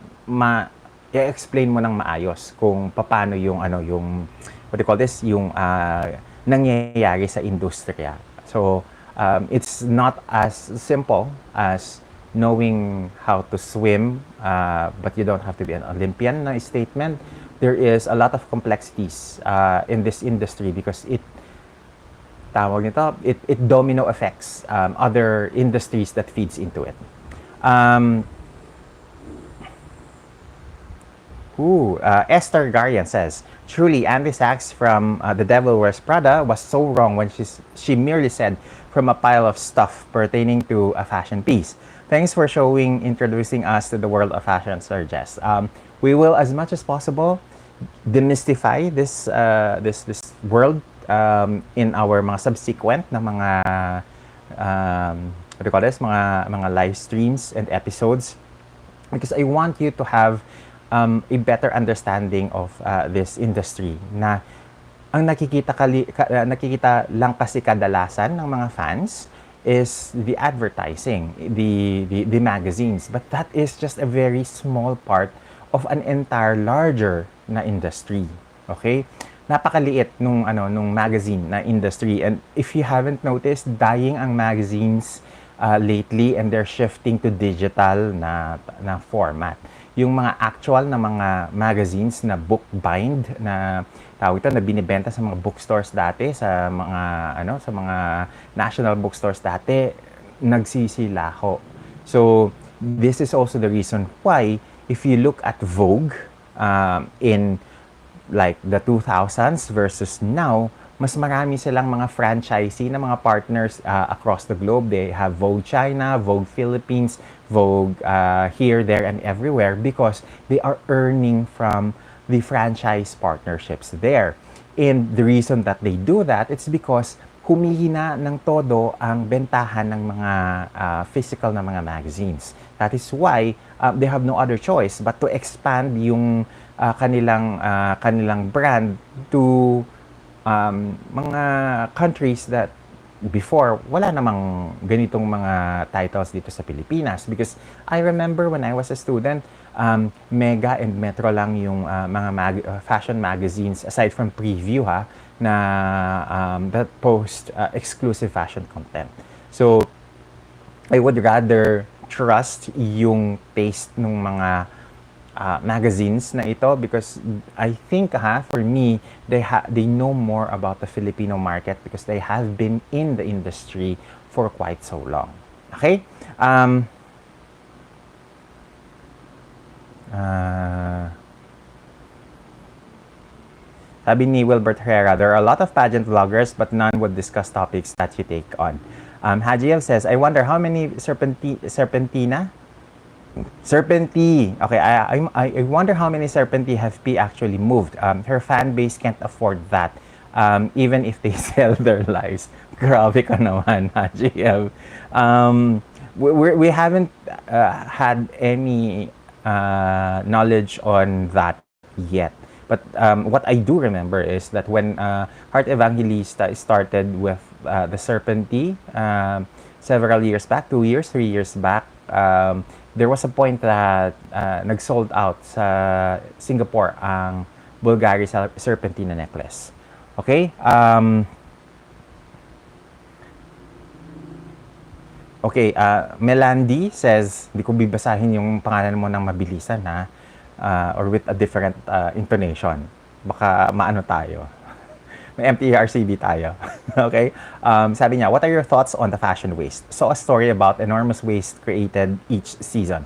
i-explain mo ng maayos kung paano yung what do you call this, yung nangyayari sa industriya. So it's not as simple as knowing how to swim, but you don't have to be an Olympian na statement. There is a lot of complexities in this industry because it domino affects other industries that feeds into it. Esther Garian says, truly, Andy Sachs from The Devil Wears Prada was so wrong when she merely said from a pile of stuff pertaining to a fashion piece. Thanks for introducing us to the world of fashion, Sir Jess. We will, as much as possible, demystify this world in our mga subsequent na mga what do you call this, mga live streams and episodes, because I want you to have a better understanding of this industry na ang nakikita lang kasi kadalasan ng mga fans is the advertising, the magazines, but that is just a very small part of an entire larger na industry. Okay? Napakaliit nung magazine na industry, and if you haven't noticed, dying ang magazines lately, and they're shifting to digital na format. yung mga actual na mga magazines na book bind na tawag ito na binibenta sa mga bookstores dati, sa mga sa mga national bookstores dati, nagsisilaho. So this is also the reason why if you look at Vogue in like the 2000s versus now, mas marami silang mga franchisee na mga partners across the globe. They have Vogue China, Vogue Philippines, Vogue here, there, and everywhere because they are earning from the franchise partnerships there. And the reason that they do that, it's because humihina ng todo ang bentahan ng mga physical na mga magazines. That is why they have no other choice but to expand yung kanilang brand to mga countries that before wala namang ganitong mga titles dito sa Pilipinas. Because I remember when I was a student, Mega and Metro lang yung mga fashion magazines aside from Preview that post exclusive fashion content. So I would rather trust yung taste ng mga magazines na ito because I think for me they know more about the Filipino market because they have been in the industry for quite so long. Okay? Sabi ni Wilbert Herrera, there are a lot of pageant vloggers but none would discuss topics that you take on. Hajiev says, I wonder how many Serpentina? Serpenti. Okay, I wonder how many Serpenti have P actually moved. Her fan base can't afford that. Even if they sell their lives. Grabe ka naman, Hajiev. We haven't had any knowledge on that yet. But what I do remember is that when Heart Evangelista started with the Serpenti several years back, 2 years, 3 years back, there was a point that nag-sold out sa Singapore ang Bulgari Serpentina necklace. Okay? Okay, Melandi says, hindi ko bibasahin yung pangalan mo ng mabilisan or with a different intonation. Baka maano tayo. May MTRCB tayo. Okay? Sabi niya, what are your thoughts on the fashion waste? Saw a story about enormous waste created each season.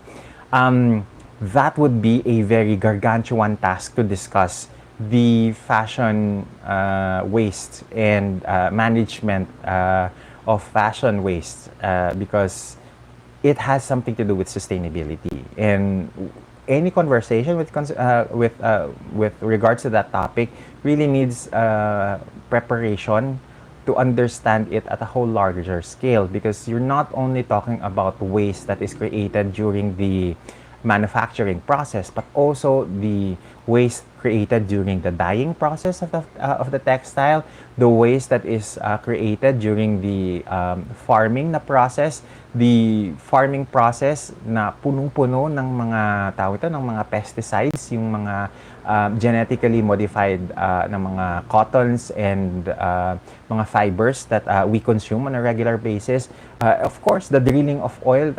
That would be a very gargantuan task to discuss the fashion waste and management of fashion waste because it has something to do with sustainability. And any conversation with regards to that topic really needs preparation to understand it at a whole larger scale because you're not only talking about waste that is created during the manufacturing process but also the waste created during the dyeing process of the textile, the waste that is created during the farming na process, the farming process na punong-puno ng mga ng mga pesticides, yung mga genetically modified ng mga cottons and mga fibers that we consume on a regular basis. Of course, the drilling of oil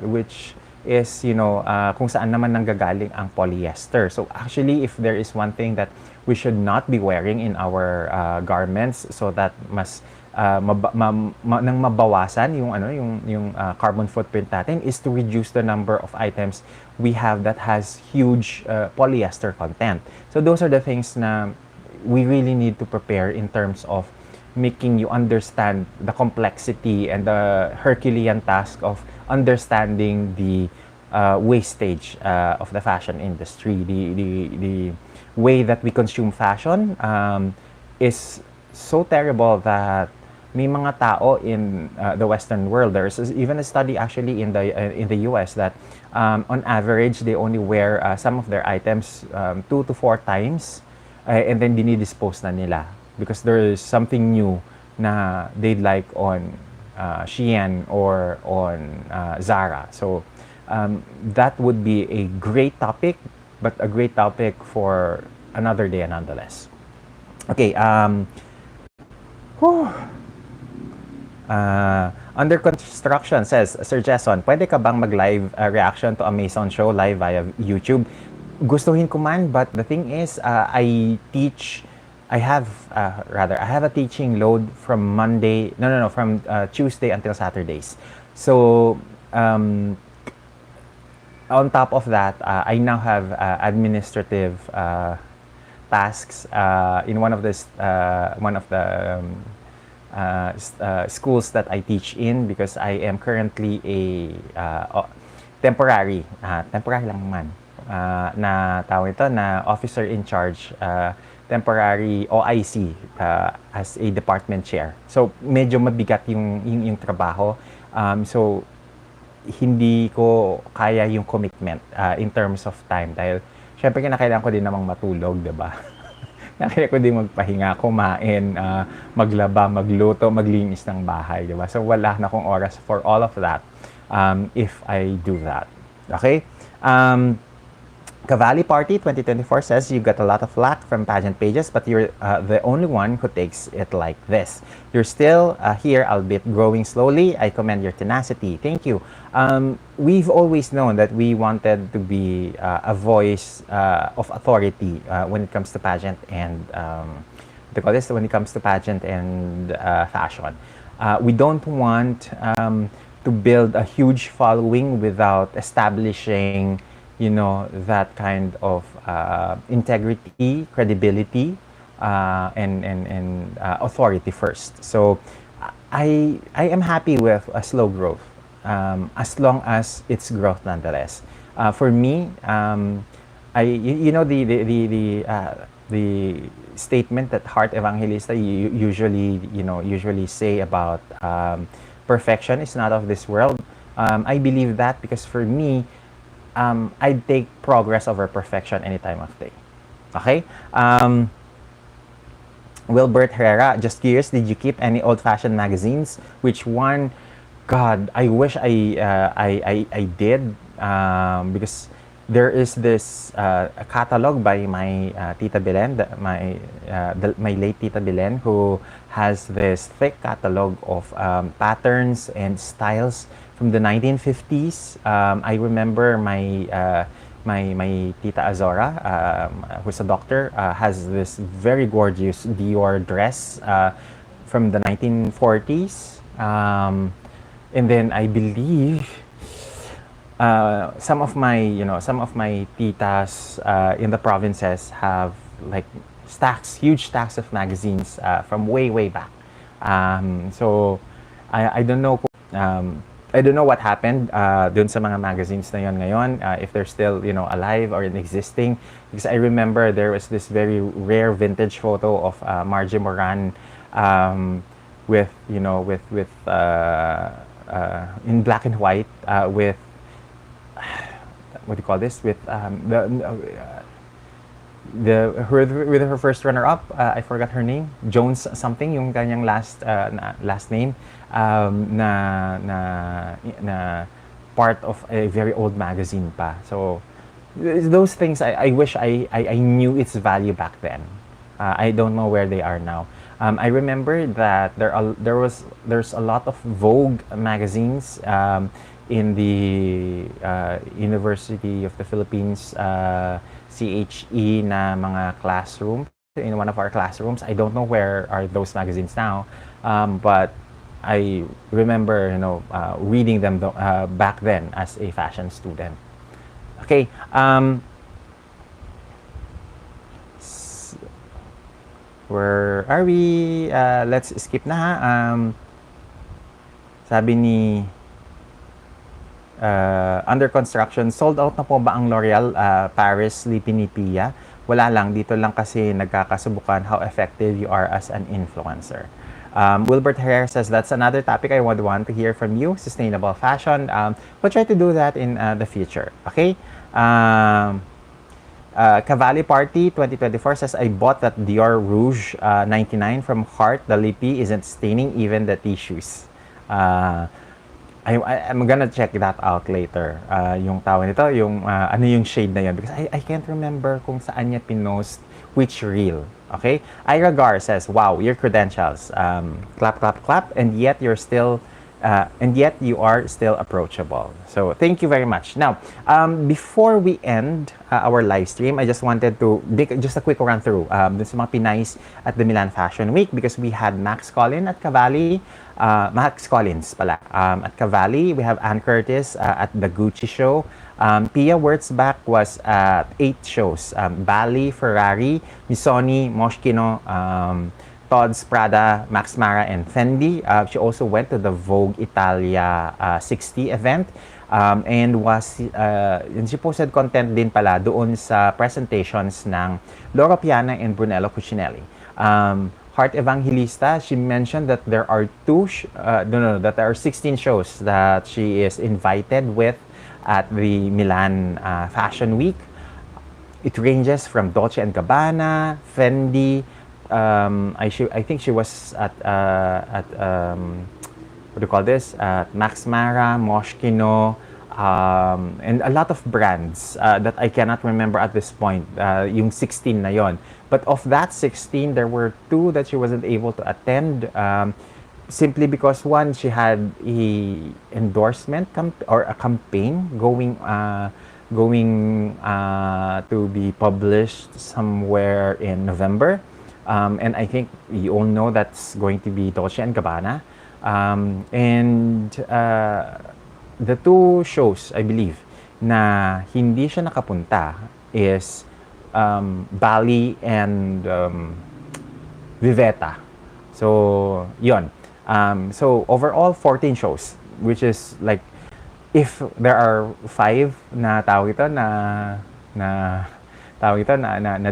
which is, kung saan naman nanggagaling ang polyester. So actually, if there is one thing that we should not be wearing in our garments so that mas nang mabawasan yung carbon footprint natin is to reduce the number of items we have that has huge polyester content. So those are the things na we really need to prepare in terms of making you understand the complexity and the Herculean task of understanding the wastage of the fashion industry. The way that we consume fashion is so terrible that may mga tao in the Western world, there's even a study actually in the US that on average they only wear some of their items 2 to 4 times and then dinidispose na nila because there is something new na they'd like on Shein or on Zara. So that would be a great topic, but a great topic for another day nonetheless. Okay, Under construction says, Sir Jason, pwede ka bang mag-live reaction to a Mason show live via YouTube? Gustuhin ko man, but the thing is, I have a teaching load from from Tuesday until Saturdays. So, on top of that, I now have administrative tasks in one of the schools that I teach in, because I am currently a temporary lang man na tawag ito na officer in charge, temporary OIC as a department chair. So medyo mabigat yung trabaho. So hindi ko kaya yung commitment in terms of time, dahil syempre kinakailangan ko din namang matulog, 'di ba? Kaya ko din magpahinga, kumain, maglaba, magluto, maglinis ng bahay, di ba? So wala na akong oras for all of that if I do that. Okay? Cavalli Party 2024 says, you got a lot of flack from pageant pages, but you're the only one who takes it like this. You're still here, albeit growing slowly. I commend your tenacity. Thank you. We've always known that we wanted to be a voice of authority when it comes to pageant and when it comes to pageant and fashion. We don't want to build a huge following without establishing that kind of integrity, credibility, and authority first. So I am happy with a slow growth, as long as it's growth nonetheless. For me, the statement that Heart Evangelista usually say about perfection is not of this world. I believe that because for me, I'd take progress over perfection any time of day. Okay? Wilbert Herrera, just curious, did you keep any old-fashioned magazines? Which one? God, I wish I did, because there is this a catalog by my Tita Belen, my late Tita Belen, who has this thick catalog of patterns and styles from the 1950s. I remember my Tita Azora, who's a doctor, has this very gorgeous Dior dress from the 1940s. And then I believe some of my titas in the provinces have like huge stacks of magazines from way back. So I don't know. I don't know what happened dun sa mga magazines na yon ngayon, if they're still alive or existing, because I remember there was this very rare vintage photo of Margie Moran with in black and white with what do you call this, with with her first runner-up, I forgot her name, Jones something, yung kanyang last name, na part of a very old magazine pa. So those things, I wish I knew its value back then. I don't know where they are now. I remember that there's a lot of Vogue magazines in the University of the Philippines CHE na mga classroom, in one of our classrooms. I don't know where are those magazines now, but I remember reading them back then as a fashion student. Okay, where are we? Let's skip na ha. Sabi ni under construction, sold out na po ba ang L'Oreal Paris Lipinipia? Wala lang, dito lang kasi nagkakasubukan how effective you are as an influencer. Wilbert Herrera says, that's another topic I would want to hear from you, sustainable fashion. We'll try to do that in the future. Okay? Cavalli Party 2024 says, I bought that Dior Rouge 99 from Heart. The lippy isn't staining even the tissues. I'm gonna check that out later. Yung tawag nito, yung ano yung shade na yun, because I can't remember kung saan niya pinost which reel. Okay? Ira Gar says, wow, your credentials. Clap, clap, clap. And yet you are still approachable. So thank you very much. Now, before we end our live stream, I just wanted to just a quick run through dun sa mga Pinays at the Milan Fashion Week, because we had Max Collins at Cavalli. Max Collins pala at Cavalli. We have Ann Curtis at the Gucci show. Pia Wurtzbach was at 8 shows. Bali, Ferrari, Missoni, Moschino, Tod's, Prada, Max Mara, and Fendi. She also went to the Vogue Italia 60 event. And she posted content din pala doon sa presentations ng Loro Piana and Brunello Cucinelli. Heart Evangelista, she mentioned that there are that there are 16 shows that she is invited with at the Milan Fashion Week. It ranges from Dolce & Gabbana, Fendi. I think she was at what do you call this? Max Mara, Moschino, and a lot of brands that I cannot remember at this point. Yung 16 na yon. But of that 16, there were 2 that she wasn't able to attend. Simply because one, she had a endorsement or a campaign going to be published somewhere in November, and I think you all know that's going to be Dolce & Gabbana, and the 2 shows I believe na hindi siya nakapunta is Bali and Vivetta. So yon. So overall 14 shows, which is like, if there are 5 na tawag ito na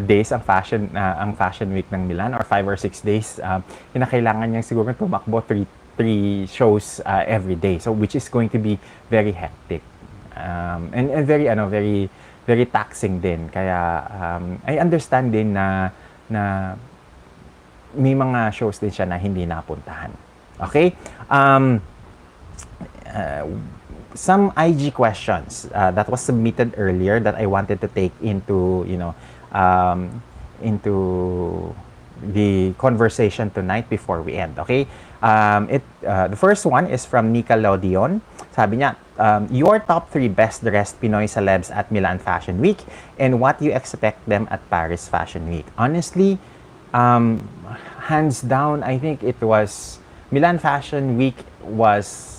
days ang fashion week ng Milan, or 5 or 6 days, kinakailangan niyang siguro tumakbo 3 shows every day, so which is going to be very hectic, and very very taxing din. Kaya I understand din na may mga shows din siya na hindi napuntahan. Okay? Some IG questions that was submitted earlier that I wanted to take into, into the conversation tonight before we end. Okay? The first one is from Nika Laudion. Sabi niya, your top 3 best dressed Pinoy celebs at Milan Fashion Week, and what you expect them at Paris Fashion Week. Honestly, hands down, I think it was Milan Fashion Week was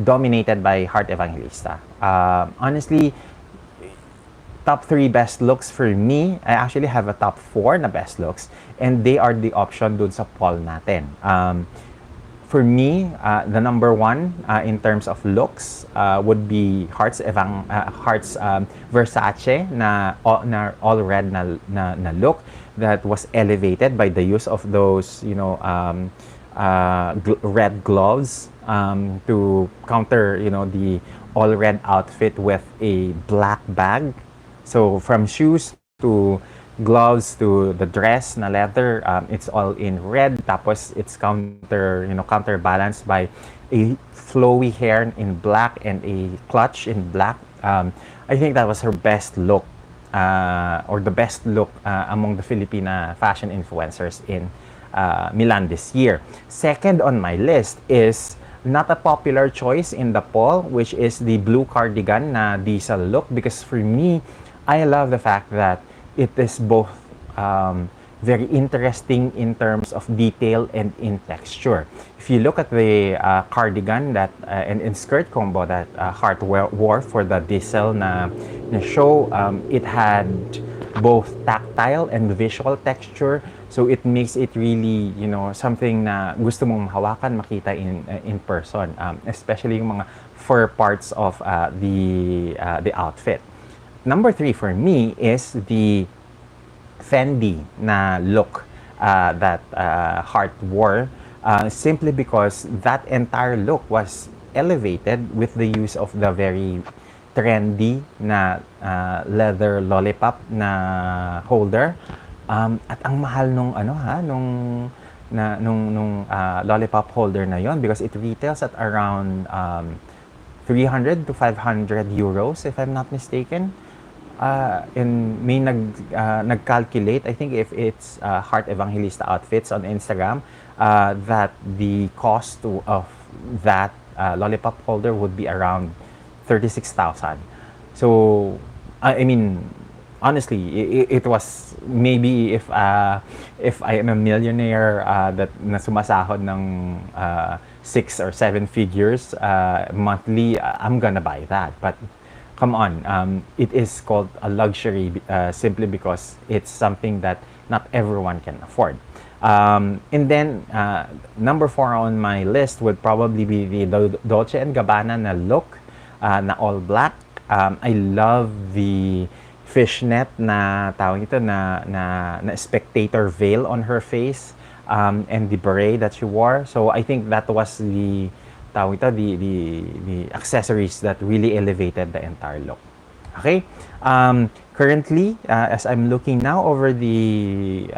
dominated by Heart Evangelista. Honestly, top 3 best looks for me, I actually have a top 4 na best looks, and they are the option dun sa poll natin. For me, the number 1 in terms of looks would be Heart's Versace na all red na look that was elevated by the use of those, red gloves to counter, the all red outfit with a black bag. So from shoes to gloves to the dress na leather, it's all in red. Tapos it's counterbalanced by a flowy hair in black and a clutch in black. I think that was her best look, or the best look among the Filipina fashion influencers in Milan this year. Second on my list is not a popular choice in the poll, which is the blue cardigan na diesel look, because for me, I love the fact that it is both very interesting in terms of detail and in texture. If you look at the cardigan that and skirt combo that Heart wore for the diesel na show, it had both tactile and visual texture, so it makes it really, something na gusto mong hawakan, makita in person, especially yung mga fur parts of the outfit. Number 3 for me is the Fendi na look that Heart wore, simply because that entire look was elevated with the use of the very trendy na leather lollipop na holder, at ang mahal nung lollipop holder na yon, because it retails at around 300 to 500 euros if I'm not mistaken. and may nag-calculate, I think if it's Heart Evangelista outfits on Instagram, that the cost of that lollipop holder would be around 36,000. So, I mean, honestly, it was maybe if I am a millionaire that na sumasahod ng 6 or 7 figures monthly, I'm gonna buy that. But come on, it is called a luxury simply because it's something that not everyone can afford. And then number 4 on my list would probably be the Dolce and Gabbana na look na all black. I love the fishnet na tawag ito na spectator veil on her face, and the beret that she wore. So I think that was the tawag ito, the accessories that really elevated the entire look. Okay? Currently, as I'm looking now over the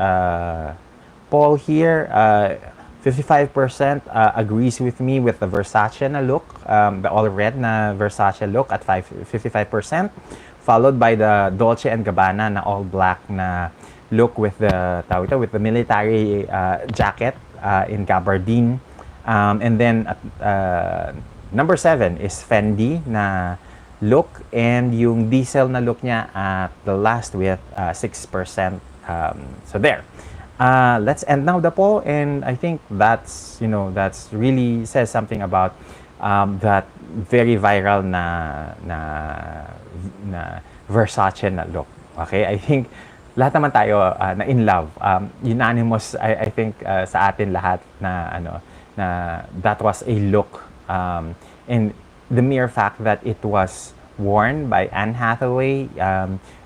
poll here, 55% agrees with me with the Versace na look, the all red na Versace look at 55%, followed by the Dolce and Gabbana na all black na look with the with the military jacket in gabardine. And then number 7 is Fendi na look, and yung diesel na look niya at the last with 6%. So there. Let's end now the poll, and I think that's that's really says something about that very viral na Versace na look. Okay, I think lahat naman tayo na in love, unanimous I think sa atin lahat na na that was a look, and the mere fact that it was worn by Anne Hathaway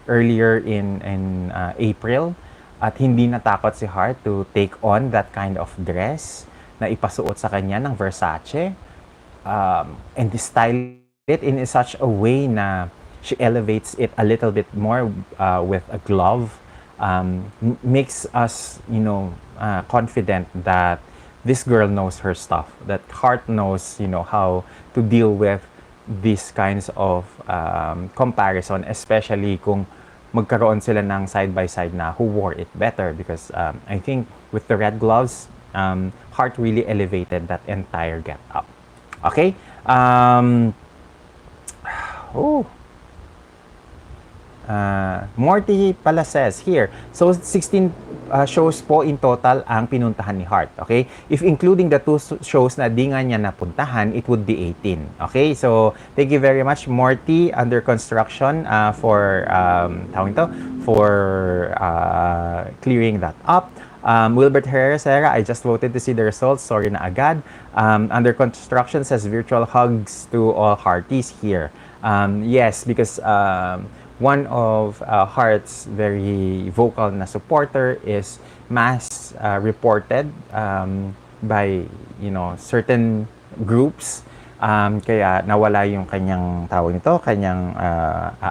earlier in April, at hindi natakot si Hart to take on that kind of dress na ipasuot sa kanya ng Versace, and style it in such a way na she elevates it a little bit more with a glove, makes us confident that this girl knows her stuff, that Hart knows how to deal with these kinds of comparison, especially kung magkaroon sila ng side-by-side na who wore it better, because I think with the red gloves, Hart really elevated that entire get-up. Okay? Morty pala says here, so 16 shows po in total ang pinuntahan ni Hart. Okay? If including the 2 shows na di nga niya napuntahan, it would be 18. Okay? So, thank you very much, Morty, under construction for clearing that up. Wilbert Herrera, I just voted to see the results. Sorry na agad. Under construction says virtual hugs to all Harties here. Yes, because one of Hart's very vocal na supporter is mass reported by certain groups, kaya nawala yung kanyang kanyang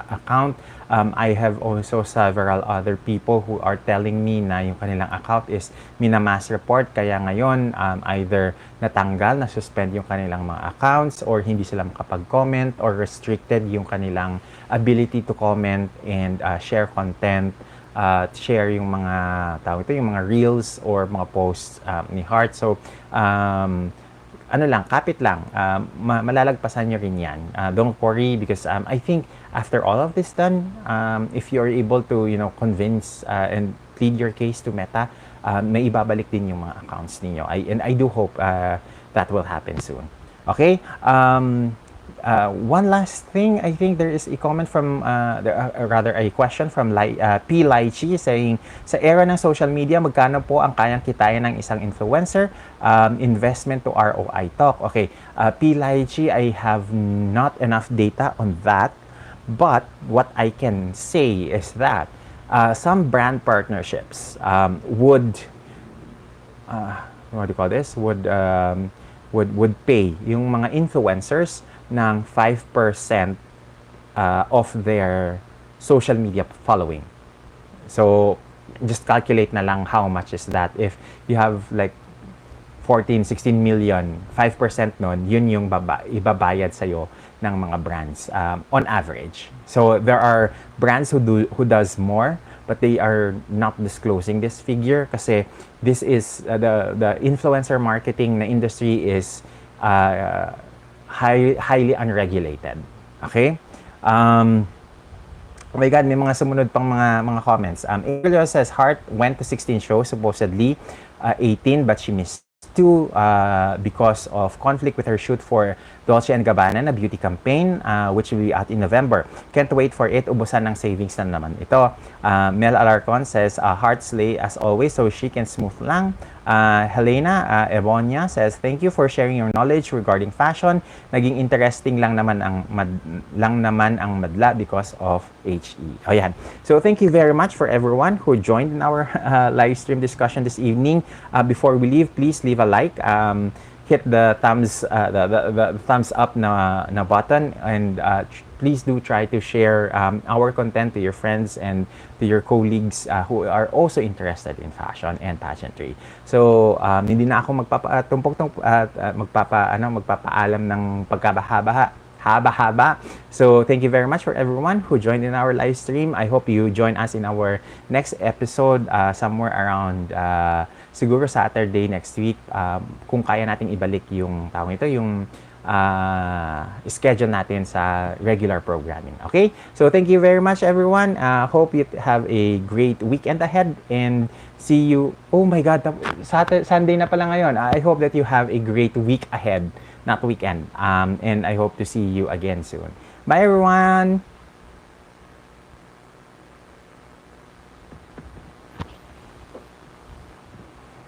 account. I have also several other people who are telling me na yung kanilang account is minamass report, kaya ngayon either natanggal, na-suspend yung kanilang mga accounts, or hindi sila makapag-comment, or restricted yung kanilang ability to comment and share content, share yung mga yung mga reels or mga posts ni Hart. So kapit lang, malalagpasan nyo rin yan. Don't worry, because I think after all of this done, if you're able to convince and plead your case to Meta, may ibabalik din yung mga accounts ninyo. And I do hope that will happen soon. Okay? One last thing, I think there is a comment from, rather a question from P. Lychee saying, sa era ng social media, magkano po ang kayang kitain ng isang influencer? Investment to ROI talk. Okay, P. Lychee, I have not enough data on that, but what I can say is that some brand partnerships would, what do you call this? Would pay yung mga influencers ng 5% of their social media following. So, just calculate na lang how much is that. If you have like 14, 16 million, 5% nun, yun yung ibabayad sa'yo ng mga brands on average. So there are brands who does more, but they are not disclosing this figure kasi this is the influencer marketing na industry is highly unregulated. Okay? Oh my God, may mga sumunod pang mga comments. April says, Heart went to 16 shows, supposedly 18, but she missed 2 because of conflict with her shoot for Dolce & Gabbana na beauty campaign, which will be out in November. Can't wait for it. Ubusan ng savings na naman ito. Mel Alarcon says, Heart slay as always, so she can smooth lang. Helena Evonia says, thank you for sharing your knowledge regarding fashion. Naging interesting lang naman ang madla because of HE. Oh, yan. So thank you very much for everyone who joined in our live stream discussion this evening. Before we leave, please leave a like. Hit the thumbs up na button, and please do try to share our content to your friends and to your colleagues who are also interested in fashion and pageantry. So hindi na ako magpapaalam ng haba-haba. So thank you very much for everyone who joined in our live stream. I hope you join us in our next episode somewhere around siguro Saturday next week, kung kaya nating ibalik yung schedule natin sa regular programming. Okay? So thank you very much everyone. Hope you have a great weekend ahead and see you. Oh my God, Sunday na pala ngayon. I hope that you have a great week ahead, not weekend. And I hope to see you again soon. Bye everyone!